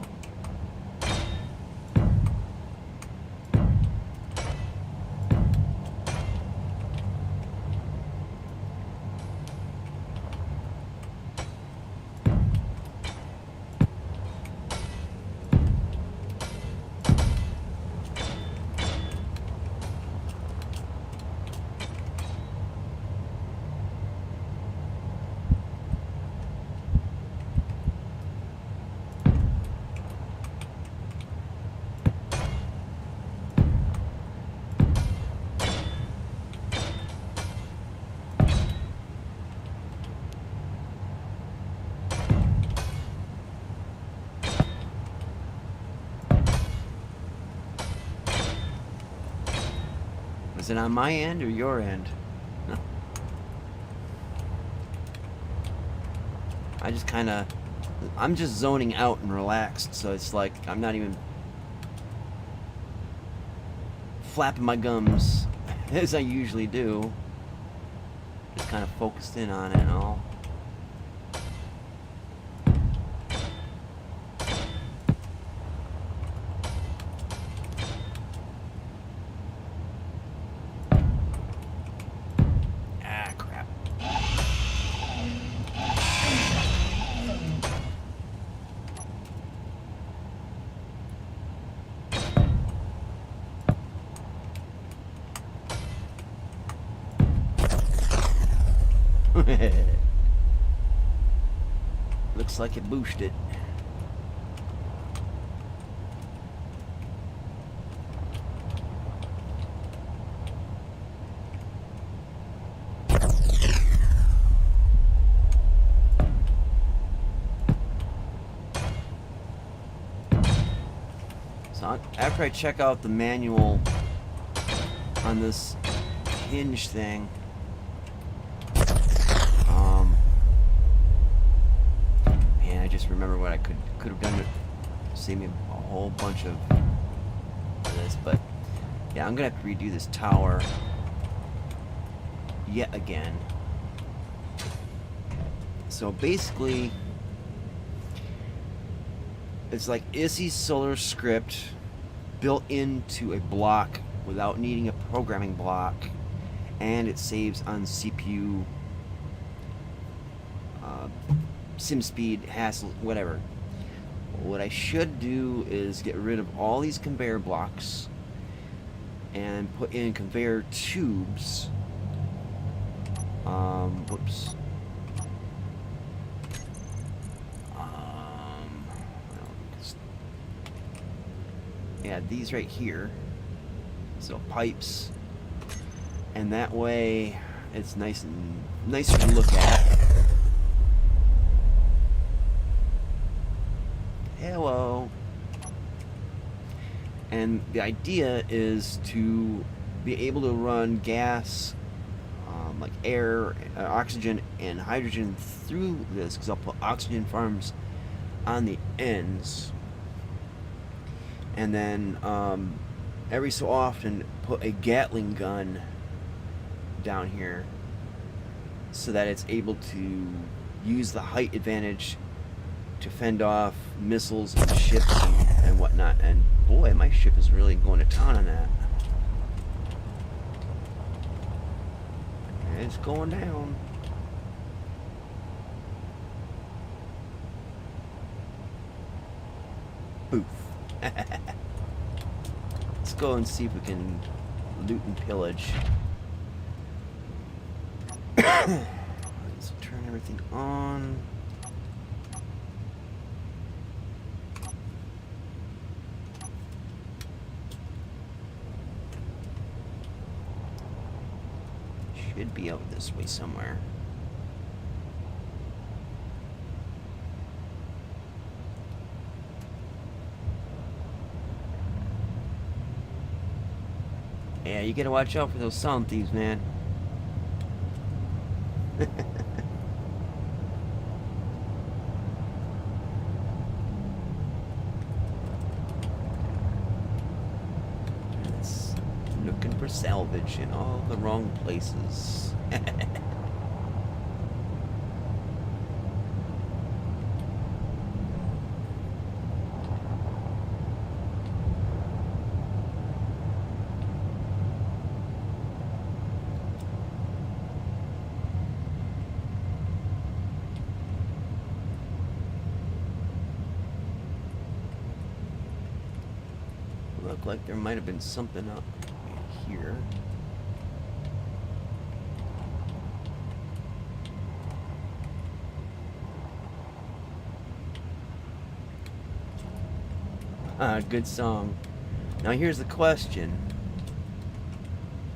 Is it on my end or your end? No. I'm just zoning out and relaxed, so it's like I'm not even flapping my gums as I usually do. Just kind of focused in on it and all. Looks like it boosted. So after I check out the manual on this hinge thing, man, I just remember what I could have done save me a whole bunch of this. But yeah, I'm gonna have to redo this tower yet again. So basically, it's like Issy's Solar Script built into a block without needing a programming block, and it saves on CPU, sim speed, hassle, whatever. What I should do is get rid of all these conveyor blocks and put in conveyor tubes. Whoops. Yeah, these right here. So pipes, and that way it's nice and nicer to look at. Hello. And the idea is to be able to run gas, like air, oxygen, and hydrogen through this, because I'll put oxygen farms on the ends, and then every so often put a Gatling gun down here so that it's able to use the height advantage to fend off missiles and ships and whatnot. And boy, my ship is really going to town on that. It's going down. Boof. Let's go and see if we can loot and pillage. Let's turn everything on. Should be out this way somewhere. Yeah, you gotta watch out for those sound thieves, man. It's looking for salvage in all the wrong places. Looked like there might have been something up here. Good song. Now here's the question.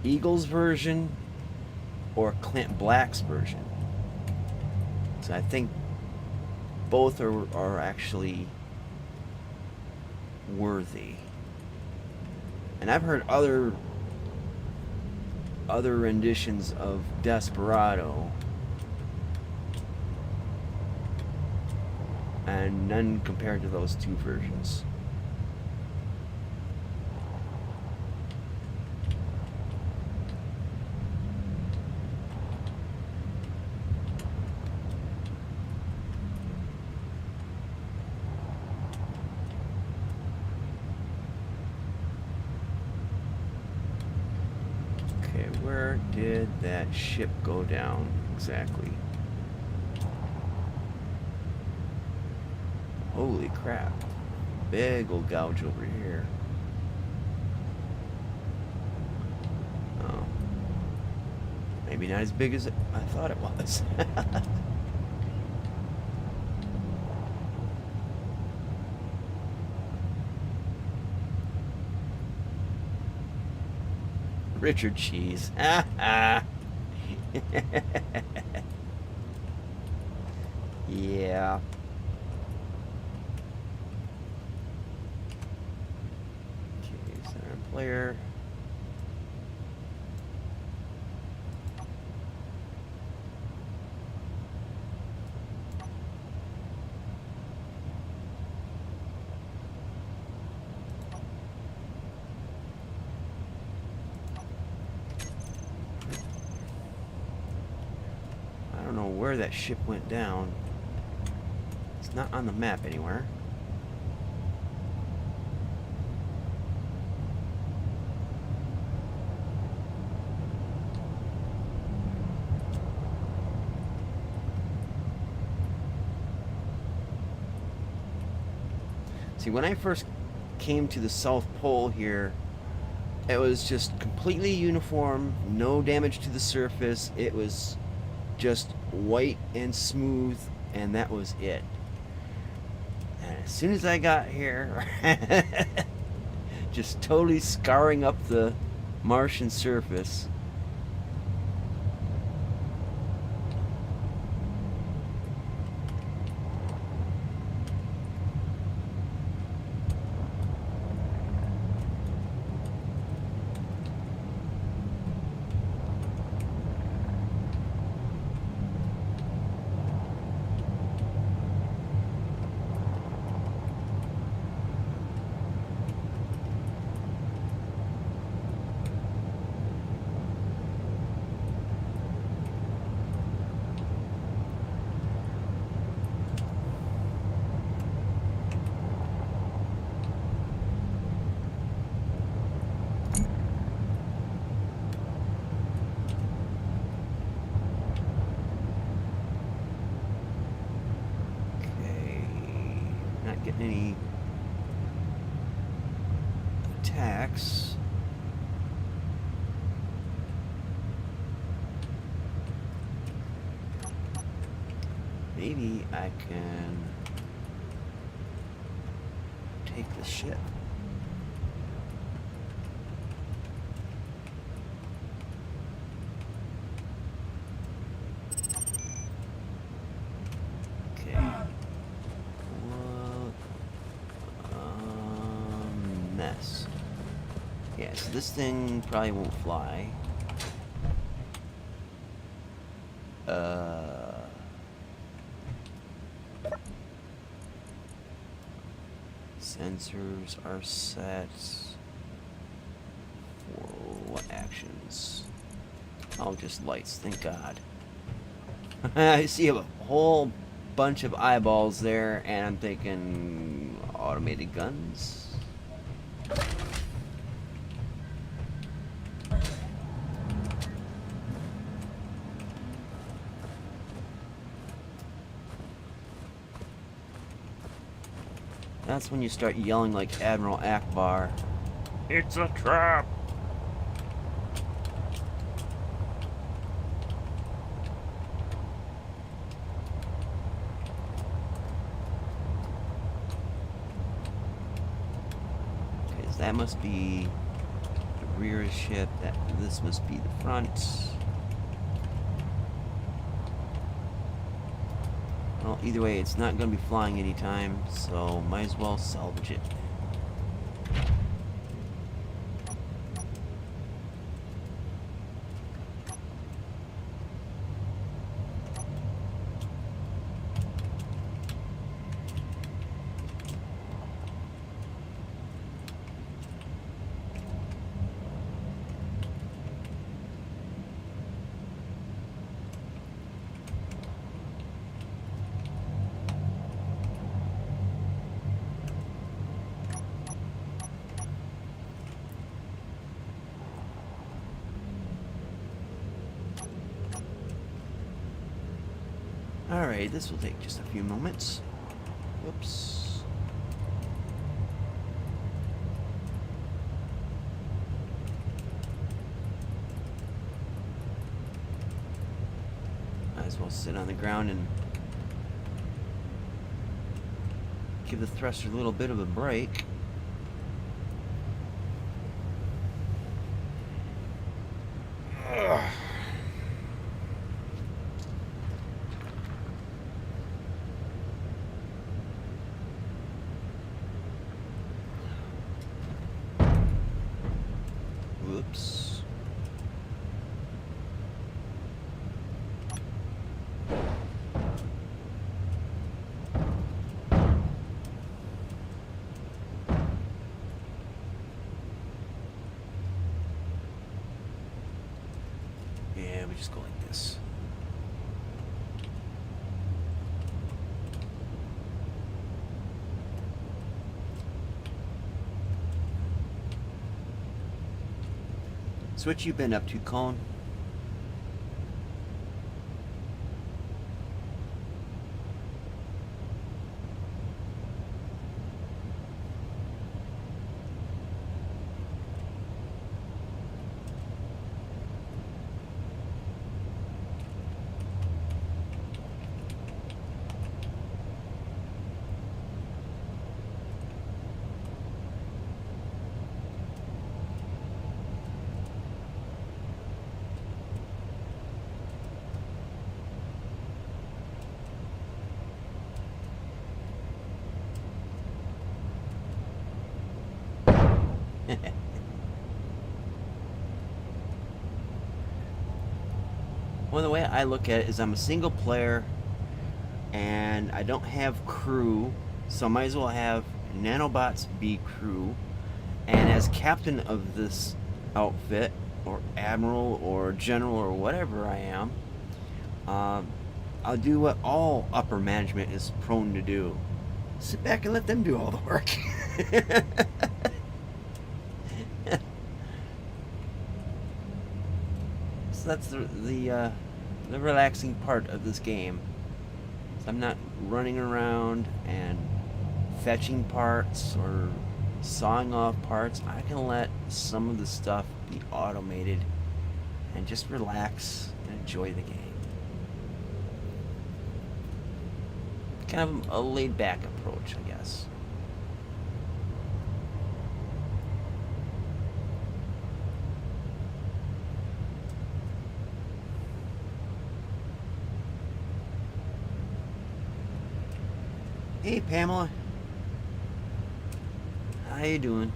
Eagle's version or Clint Black's version? So I think both are actually worthy. And I've heard other renditions of Desperado, and none compared to those two versions. Where did that ship go down exactly? Holy crap. Big old gouge over here. Oh. Maybe not as big as I thought it was. Richard Cheese. Yeah. Okay, center player. where that ship went down. It's not on the map anywhere. See, when I first came to the South Pole here, it was just completely uniform, no damage to the surface. It was just white and smooth, and that was it. And as soon as I got here, just totally scarring up the Martian surface. Getting any attacks. Maybe I can take the ship. Yeah, so this thing probably won't fly. Sensors are set for what actions? Oh, just lights, thank God. I see a whole bunch of eyeballs there, and I'm thinking automated guns. That's when you start yelling like Admiral Akbar. It's a trap! Okay, so that must be the rear of the ship. This must be the front. Well, either way, it's not going to be flying anytime, so might as well salvage it. Alright, this will take just a few moments. Whoops. Might as well sit on the ground and give the thruster a little bit of a break. Whoops. Yeah, we just go like this. So what you been up to, Colin? Well, the way I look at it is I'm a single player and I don't have crew, so I might as well have nanobots be crew. And as captain of this outfit, or admiral, or general, or whatever I am, I'll do what all upper management is prone to do: sit back and let them do all the work. So that's the relaxing part of this game. So I'm not running around and fetching parts or sawing off parts. I can let some of the stuff be automated and just relax and enjoy the game. Kind of a laid back approach, I guess. Hey Pamela, how you doing?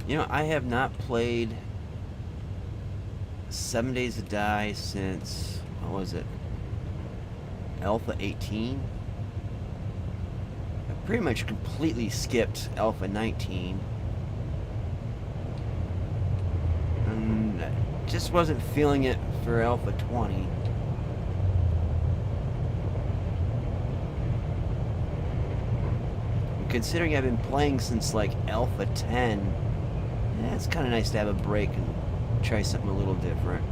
You know, I have not played 7 Days to Die since, what was it, Alpha 18? I pretty much completely skipped Alpha 19. And I just wasn't feeling it for Alpha 20. And considering I've been playing since like Alpha 10, it's kind of nice to have a break and try something a little different.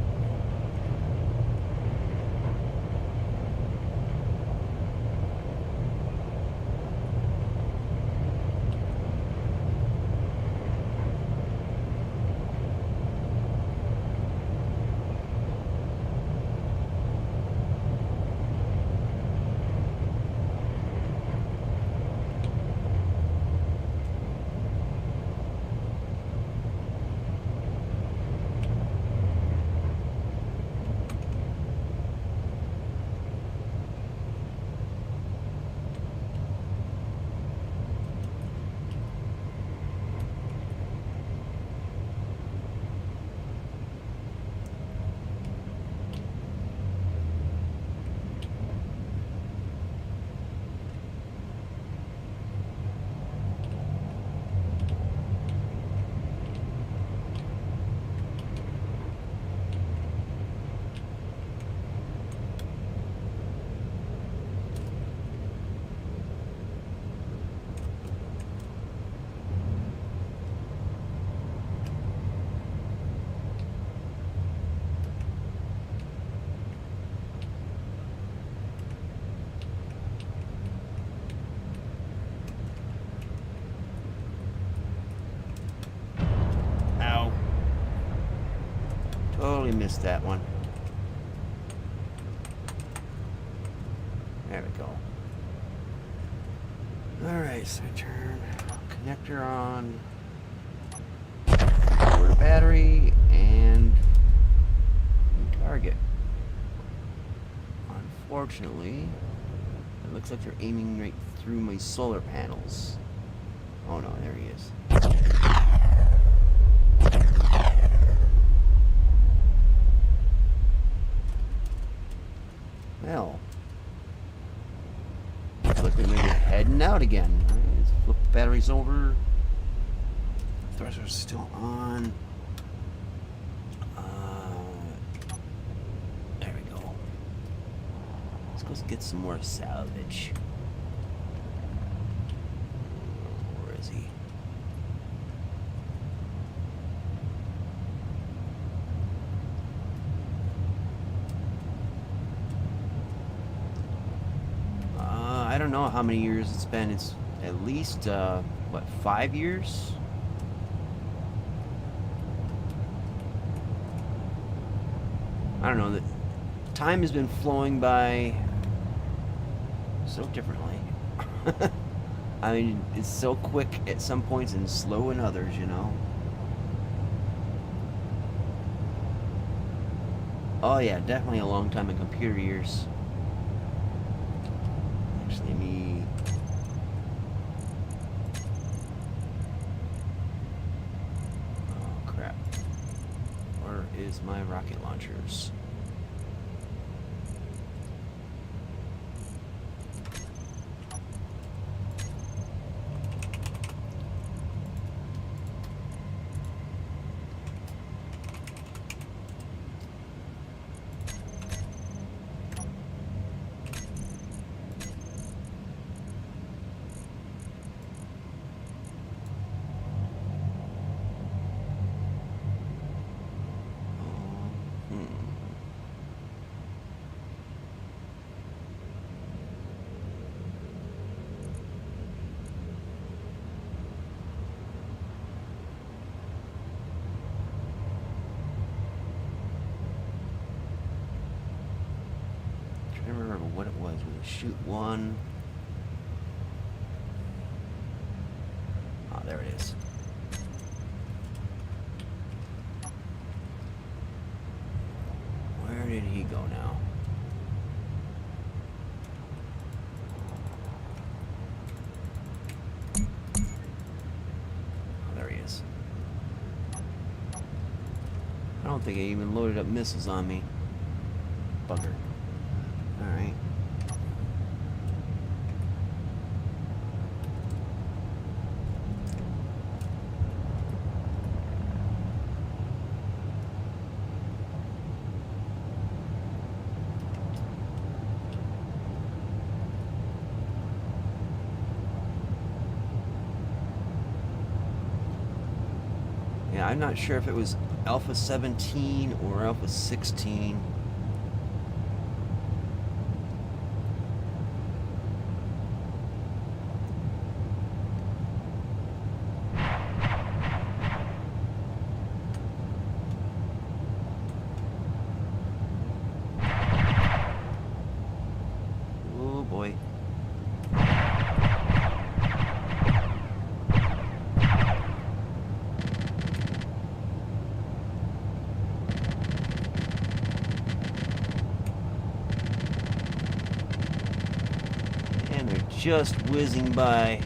Totally missed that one. There we go. Alright, so turn connector on. Lower the battery and unfortunately, it looks like they're aiming right through my solar panels. Oh no, there he is. Well, looks like we may be heading out again. Let's flip the batteries over. Thruster's still on. There we go. Let's go get some more salvage. Where is he? I don't know how many years it's been. It's at least, what, 5 years? I don't know. The time has been flowing by so differently. I mean, it's so quick at some points and slow in others, you know? Oh yeah, definitely a long time in computer years. Actually, me... Oh crap. Where is my rocket launchers? I don't remember what it was. Was it shoot one? Oh, there it is. Where did he go now? Oh, there he is. I don't think I even loaded up missiles on me. Bugger. Alright. Yeah, I'm not sure if it was Alpha 17 or Alpha 16. Oh boy. And they're just whizzing by.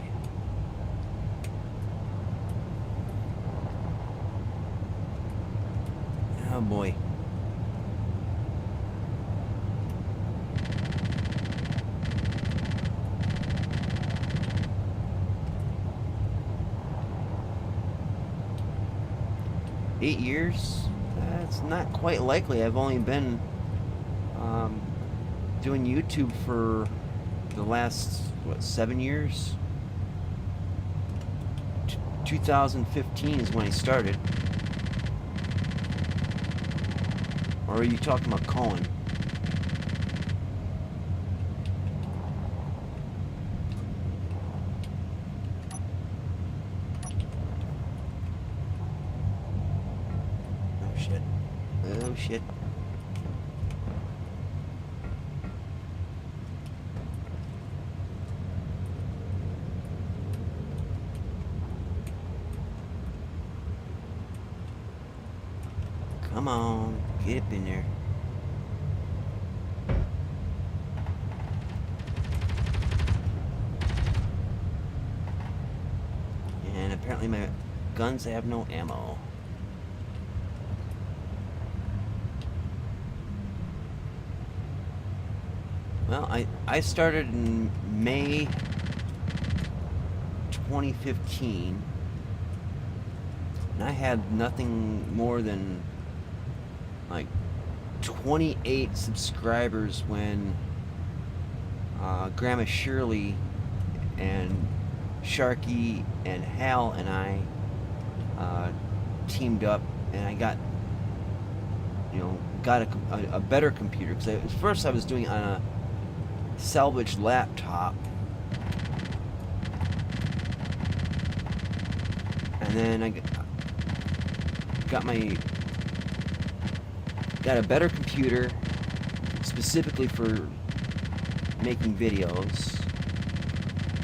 Oh boy. Eight years? That's not quite likely. I've only been doing YouTube for the last, what, 7 years? 2015 is when he started. Or are you talking about Cohen? Oh shit. Oh shit. Come on, get up in there. guns have no ammo. Well, I started in May 2015, and I had nothing more than like 28 subscribers when Grandma Shirley and Sharky and Hal and I teamed up, and I got a better computer, because at first I was doing it on a salvaged laptop, and then I got a better computer specifically for making videos,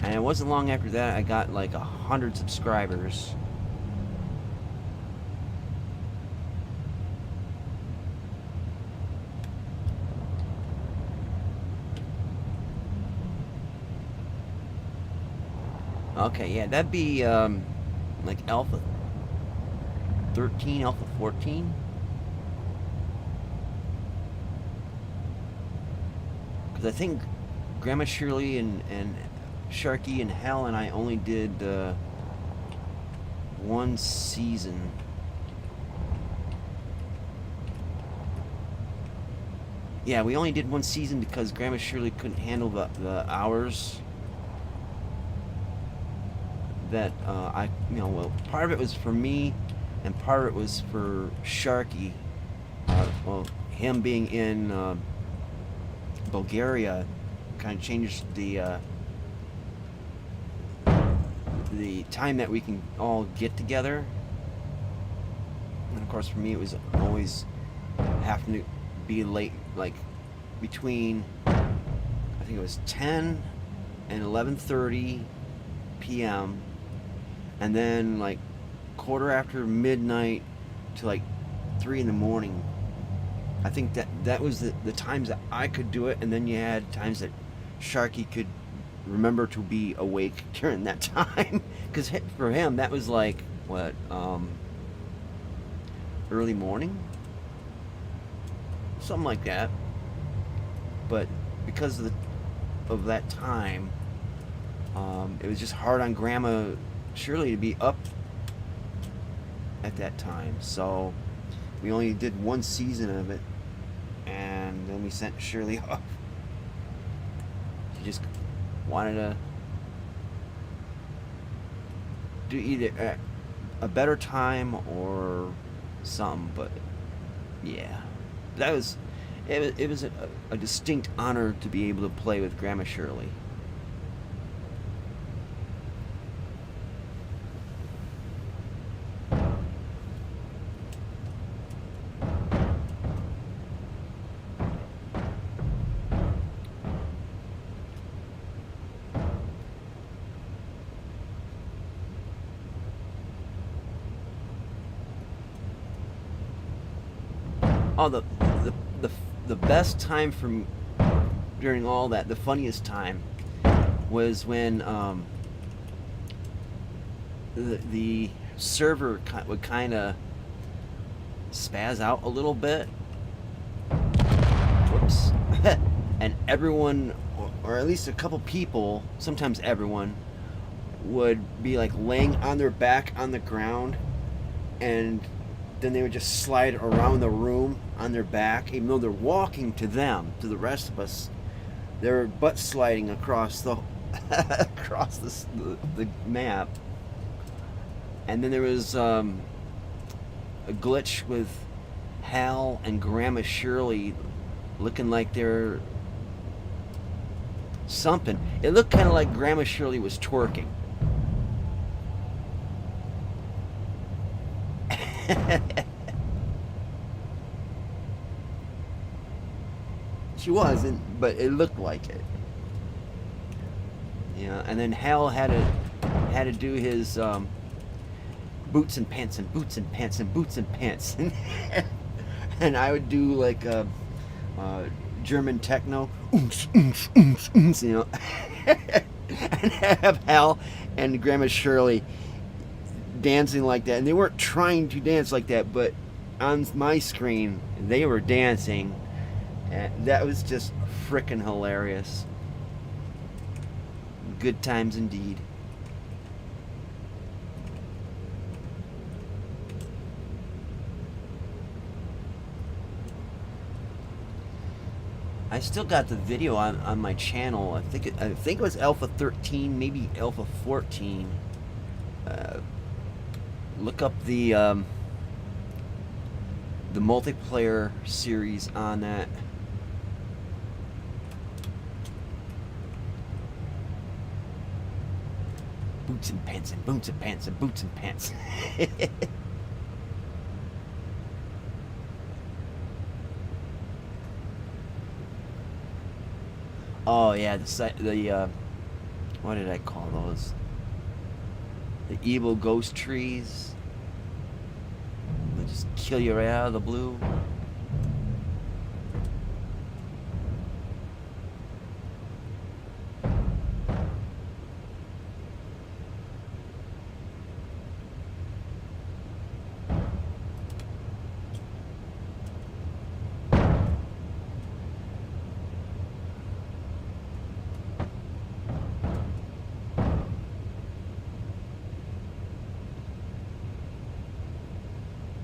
and it wasn't long after that I got like 100 subscribers. Okay, yeah, that'd be like Alpha 13, Alpha 14. Because I think Grandma Shirley and Sharky and Hal and I only did one season. Yeah, we only did one season because Grandma Shirley couldn't handle the hours that well, part of it was for me, and part of it was for Sharky. Well, him being in Bulgaria kind of changed the time that we can all get together. And of course, for me, it was always having to be late, like between, I think it was 10 and 11:30 p.m. and then like quarter after midnight to like 3 in the morning. I think that was the times that I could do it, and then you had times that Sharky could remember to be awake during that time, because for him that was like what, early morning, something like that. But because of that time, it was just hard on Grandma Shirley to be up at that time, so we only did one season of it, and then we sent Shirley off. She just wanted to do either a better time or something. But yeah, it was a distinct honor to be able to play with Grandma Shirley. Oh, the best time from during all that, the funniest time was when the server would kind of spaz out a little bit. Whoops. And everyone, or at least a couple people, sometimes everyone, would be like laying on their back on the ground, and then they would just slide around the room on their back, even though they're walking to the rest of us. They're butt sliding across the across the map. And then there was a glitch with Hal and Grandma Shirley looking like they're something. It looked kind of like Grandma Shirley was twerking. She wasn't, but it looked like it. Yeah, and then Hal had to do his boots and pants and boots and pants and boots and pants, and I would do like German techno, you know, and have Hal and Grandma Shirley dancing like that, and they weren't trying to dance like that, but on my screen they were dancing, and that was just frickin' hilarious. Good times indeed. I still got the video on my channel. I think it was Alpha 13, maybe Alpha 14. Look up the multiplayer series on that. Boots and pants and boots and pants and boots and pants. Oh yeah, the what did I call those? The evil ghost trees. They just kill you right out of the blue.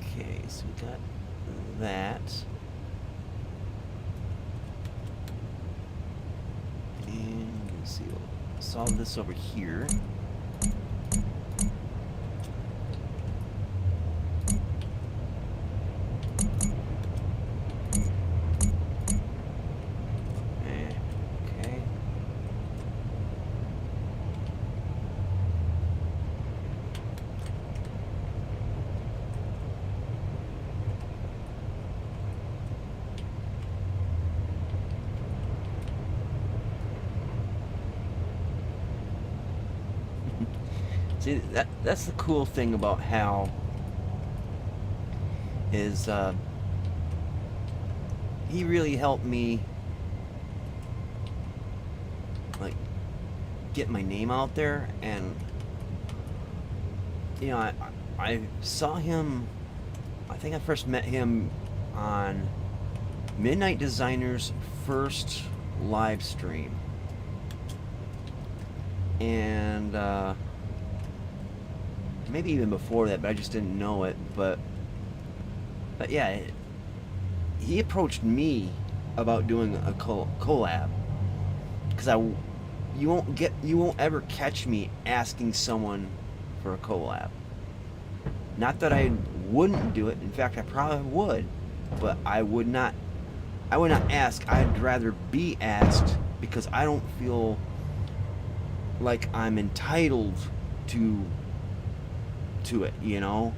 Okay, so we got that. And let's see, we'll solve this over here. Okay. See, that's the cool thing about Hal is he really helped me like get my name out there, and you know I saw him. I think I first met him on Midnight Designer's first live stream, and maybe even before that, but I just didn't know it. But yeah, he approached me about doing a collab, because you won't ever catch me asking someone for a collab. Not that I wouldn't do it. In fact, I probably would, but I would not ask. I'd rather be asked, because I don't feel like I'm entitled to it, you know,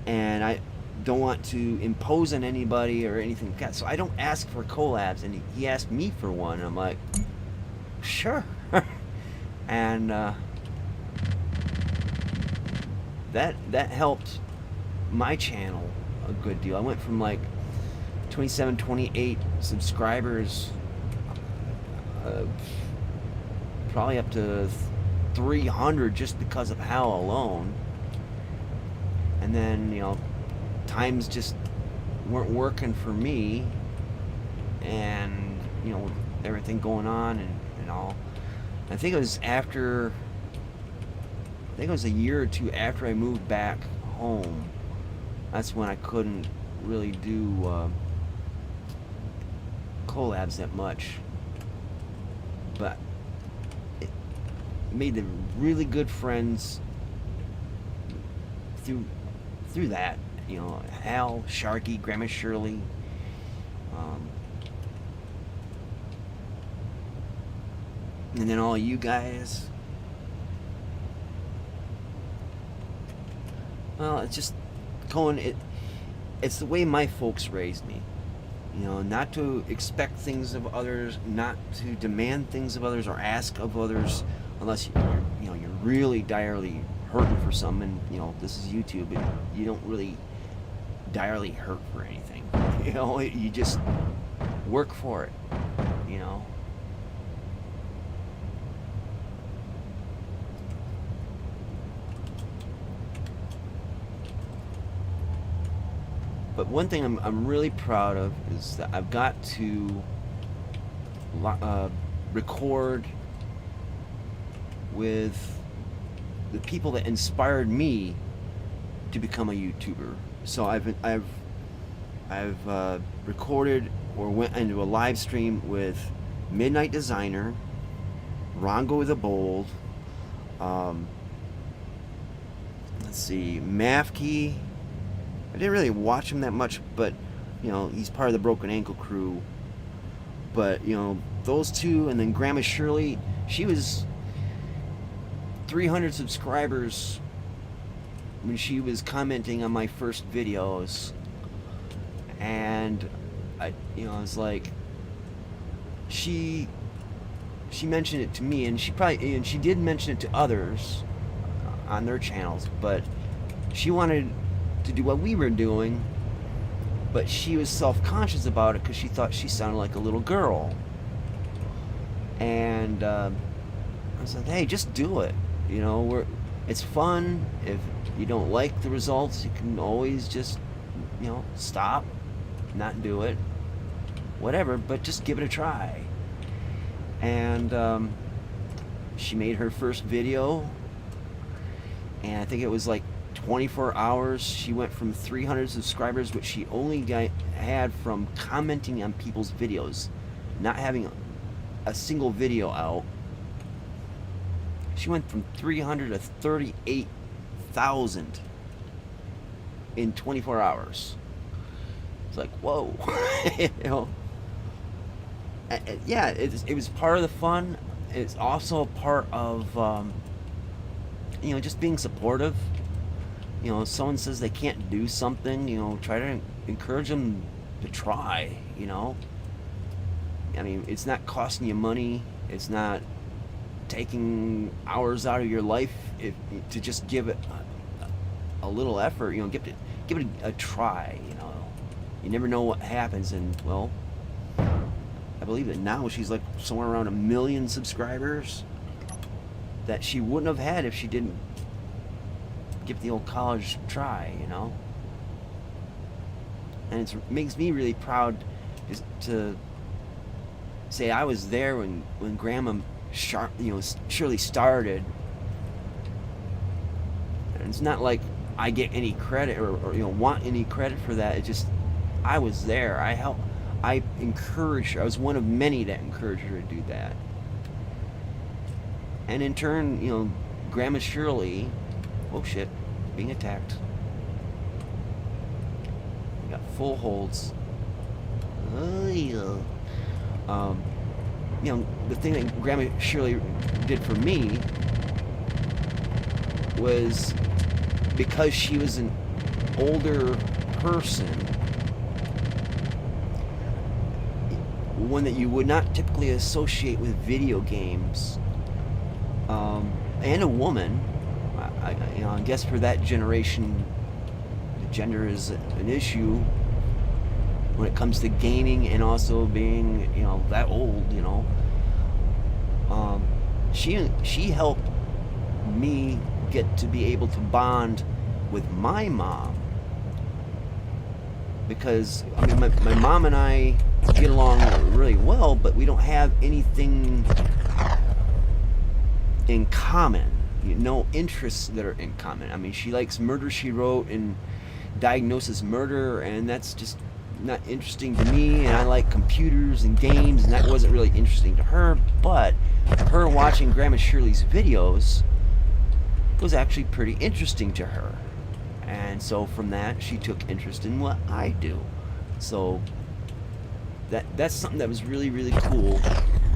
and I don't want to impose on anybody or anything like that. So I don't ask for collabs, and he asked me for one, and I'm like, sure. And that helped my channel a good deal. I went from like 27, 28 subscribers, probably up to 300 just because of Hal alone. And then, you know, times just weren't working for me, and, you know, everything going on and all. I think it was a year or two after I moved back home. That's when I couldn't really do collabs that much. But it made them really good friends through that, you know, Hal, Sharky, Grandma Shirley, and then all you guys. Well, it's just it's the way my folks raised me, you know, not to expect things of others, not to demand things of others or ask of others, unless you're really direly hurting for something. And you know, this is YouTube, but you don't really direly hurt for anything. You know, you just work for it, you know. But one thing I'm really proud of is that I've got to record with the people that inspired me to become a YouTuber. So I've recorded or went into a live stream with Midnight Designer, Rongo the Bold, let's see, Mafkey. I didn't really watch him that much, but you know, he's part of the Broken Ankle crew. But you know, those two, and then Grandma Shirley, she was 300 subscribers when she was commenting on my first videos, and I was like, she mentioned it to me, and she did mention it to others on their channels, but she wanted to do what we were doing, but she was self-conscious about it because she thought she sounded like a little girl. And I was like, hey, just do it. You know, it's fun. If you don't like the results, you can always just, you know, stop, not do it, whatever, but just give it a try. And she made her first video, and I think it was like 24 hours. She went from 300 subscribers, which she only had from commenting on people's videos, not having a single video out. She went from 300 to 38,000 in 24 hours. It's like, whoa. You know, yeah, it was part of the fun. It's also a part of, you know, just being supportive. You know, if someone says they can't do something, you know, try to encourage them to try, you know. I mean, it's not costing you money. It's not taking hours out of your life to just give it a little effort, you know, give it a try, you know. You never know what happens, and, well, I believe that now she's like somewhere around 1 million subscribers that she wouldn't have had if she didn't give the old college try, you know. And it makes me really proud to say I was there when Grandma Shirley started. And it's not like I get any credit or you know, want any credit for that. It just, I was there. I encouraged her. I was one of many that encouraged her to do that. And in turn, you know, Grandma Shirley, oh shit, being attacked. We got full holds. Oh yeah. You know, the thing that Grandma Shirley did for me was, because she was an older person, one that you would not typically associate with video games, and a woman. You know, I guess for that generation, gender is an issue when it comes to gaming, and also being, you know, that old, you know. She helped me get to be able to bond with my mom, because I mean, my mom and I get along really well, but we don't have anything in common. You know, interests that are in common. I mean, she likes Murder, She Wrote and Diagnosis Murder, and that's just not interesting to me. And I like computers and games, and that wasn't really interesting to her. But her watching Grandma Shirley's videos was actually pretty interesting to her, and so from that she took interest in what I do. So that's something that was really, really cool,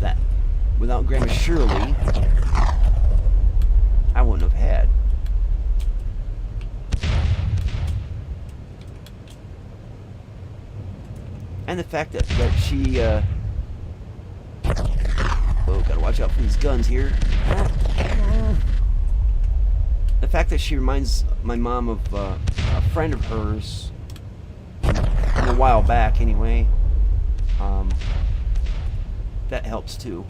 that without Grandma Shirley I wouldn't have had. And the fact that she oh, gotta watch out for these guns here. The fact that she reminds my mom of a friend of hers from a while back anyway, that helps too.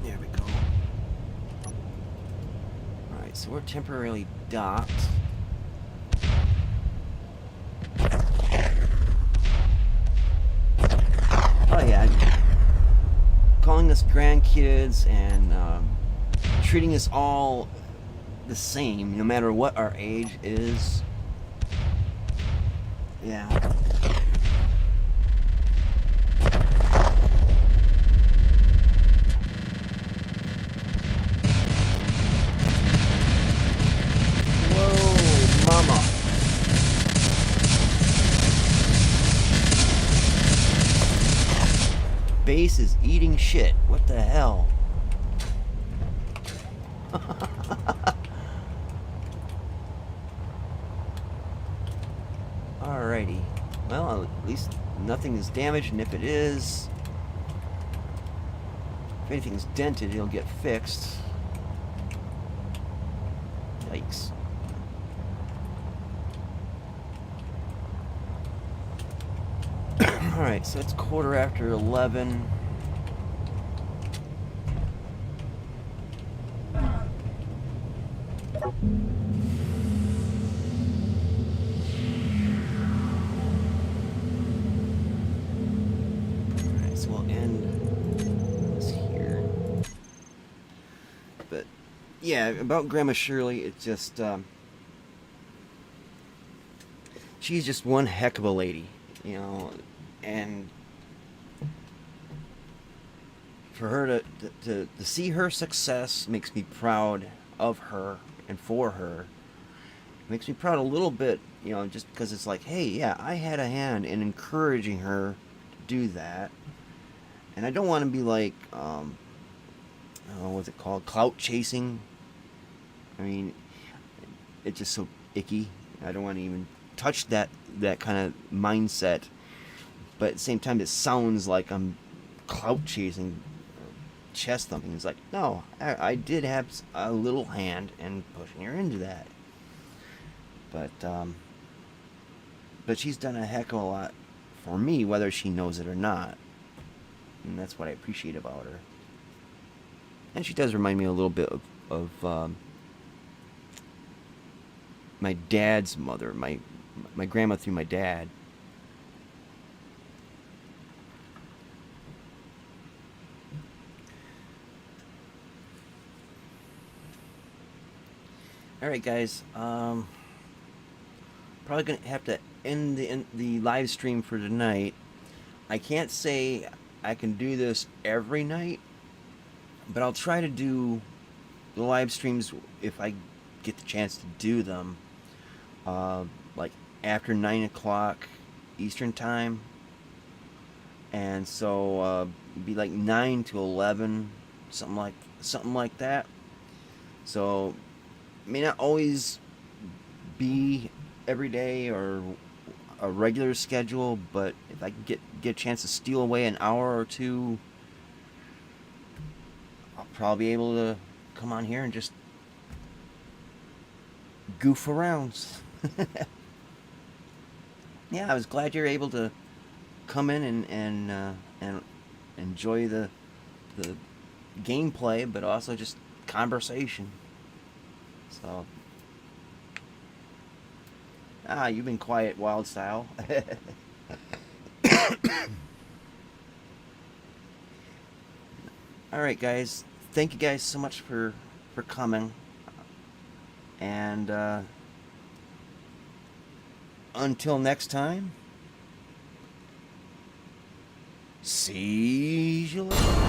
There we go. So we're temporarily docked. Oh yeah, calling us grandkids and treating us all the same, no matter what our age is. Yeah. Whoa, mama. Base is eating shit. What the hell? Alrighty. Well, at least nothing is damaged, and if it is, if anything's dented, it'll get fixed. Yikes. Alright, so it's 11:15. Alright, so we'll end this here. But, yeah, about Grandma Shirley, it's just, she's just one heck of a lady, you know, and for her to see her success makes me proud of her and for her. It makes me proud a little bit, you know, just because it's like, hey, yeah, I had a hand in encouraging her to do that. And I don't want to be like, what's it called? Clout chasing. I mean, it's just so icky. I don't want to even touch that kind of mindset. But at the same time, it sounds like I'm clout chasing, chest thumping. It's like, no, I did have a little hand in pushing her into that. But she's done a heck of a lot for me, whether she knows it or not. And that's what I appreciate about her. And she does remind me a little bit of my dad's mother, my grandma through my dad. Alright guys, probably gonna have to end the live stream for tonight. I can't say I can do this every night, but I'll try to do the live streams if I get the chance to do them, like after 9 o'clock Eastern time. And so it'd be like 9 to 11, something like that. So it may not always be every day or a regular schedule, but if I can get a chance to steal away an hour or two, I'll probably be able to come on here and just goof around. Yeah, I was glad you're able to come in and enjoy the gameplay, but also just conversation. So, you've been quiet, Wild Style. Alright guys, thank you guys so much for coming, and until next time, see you later.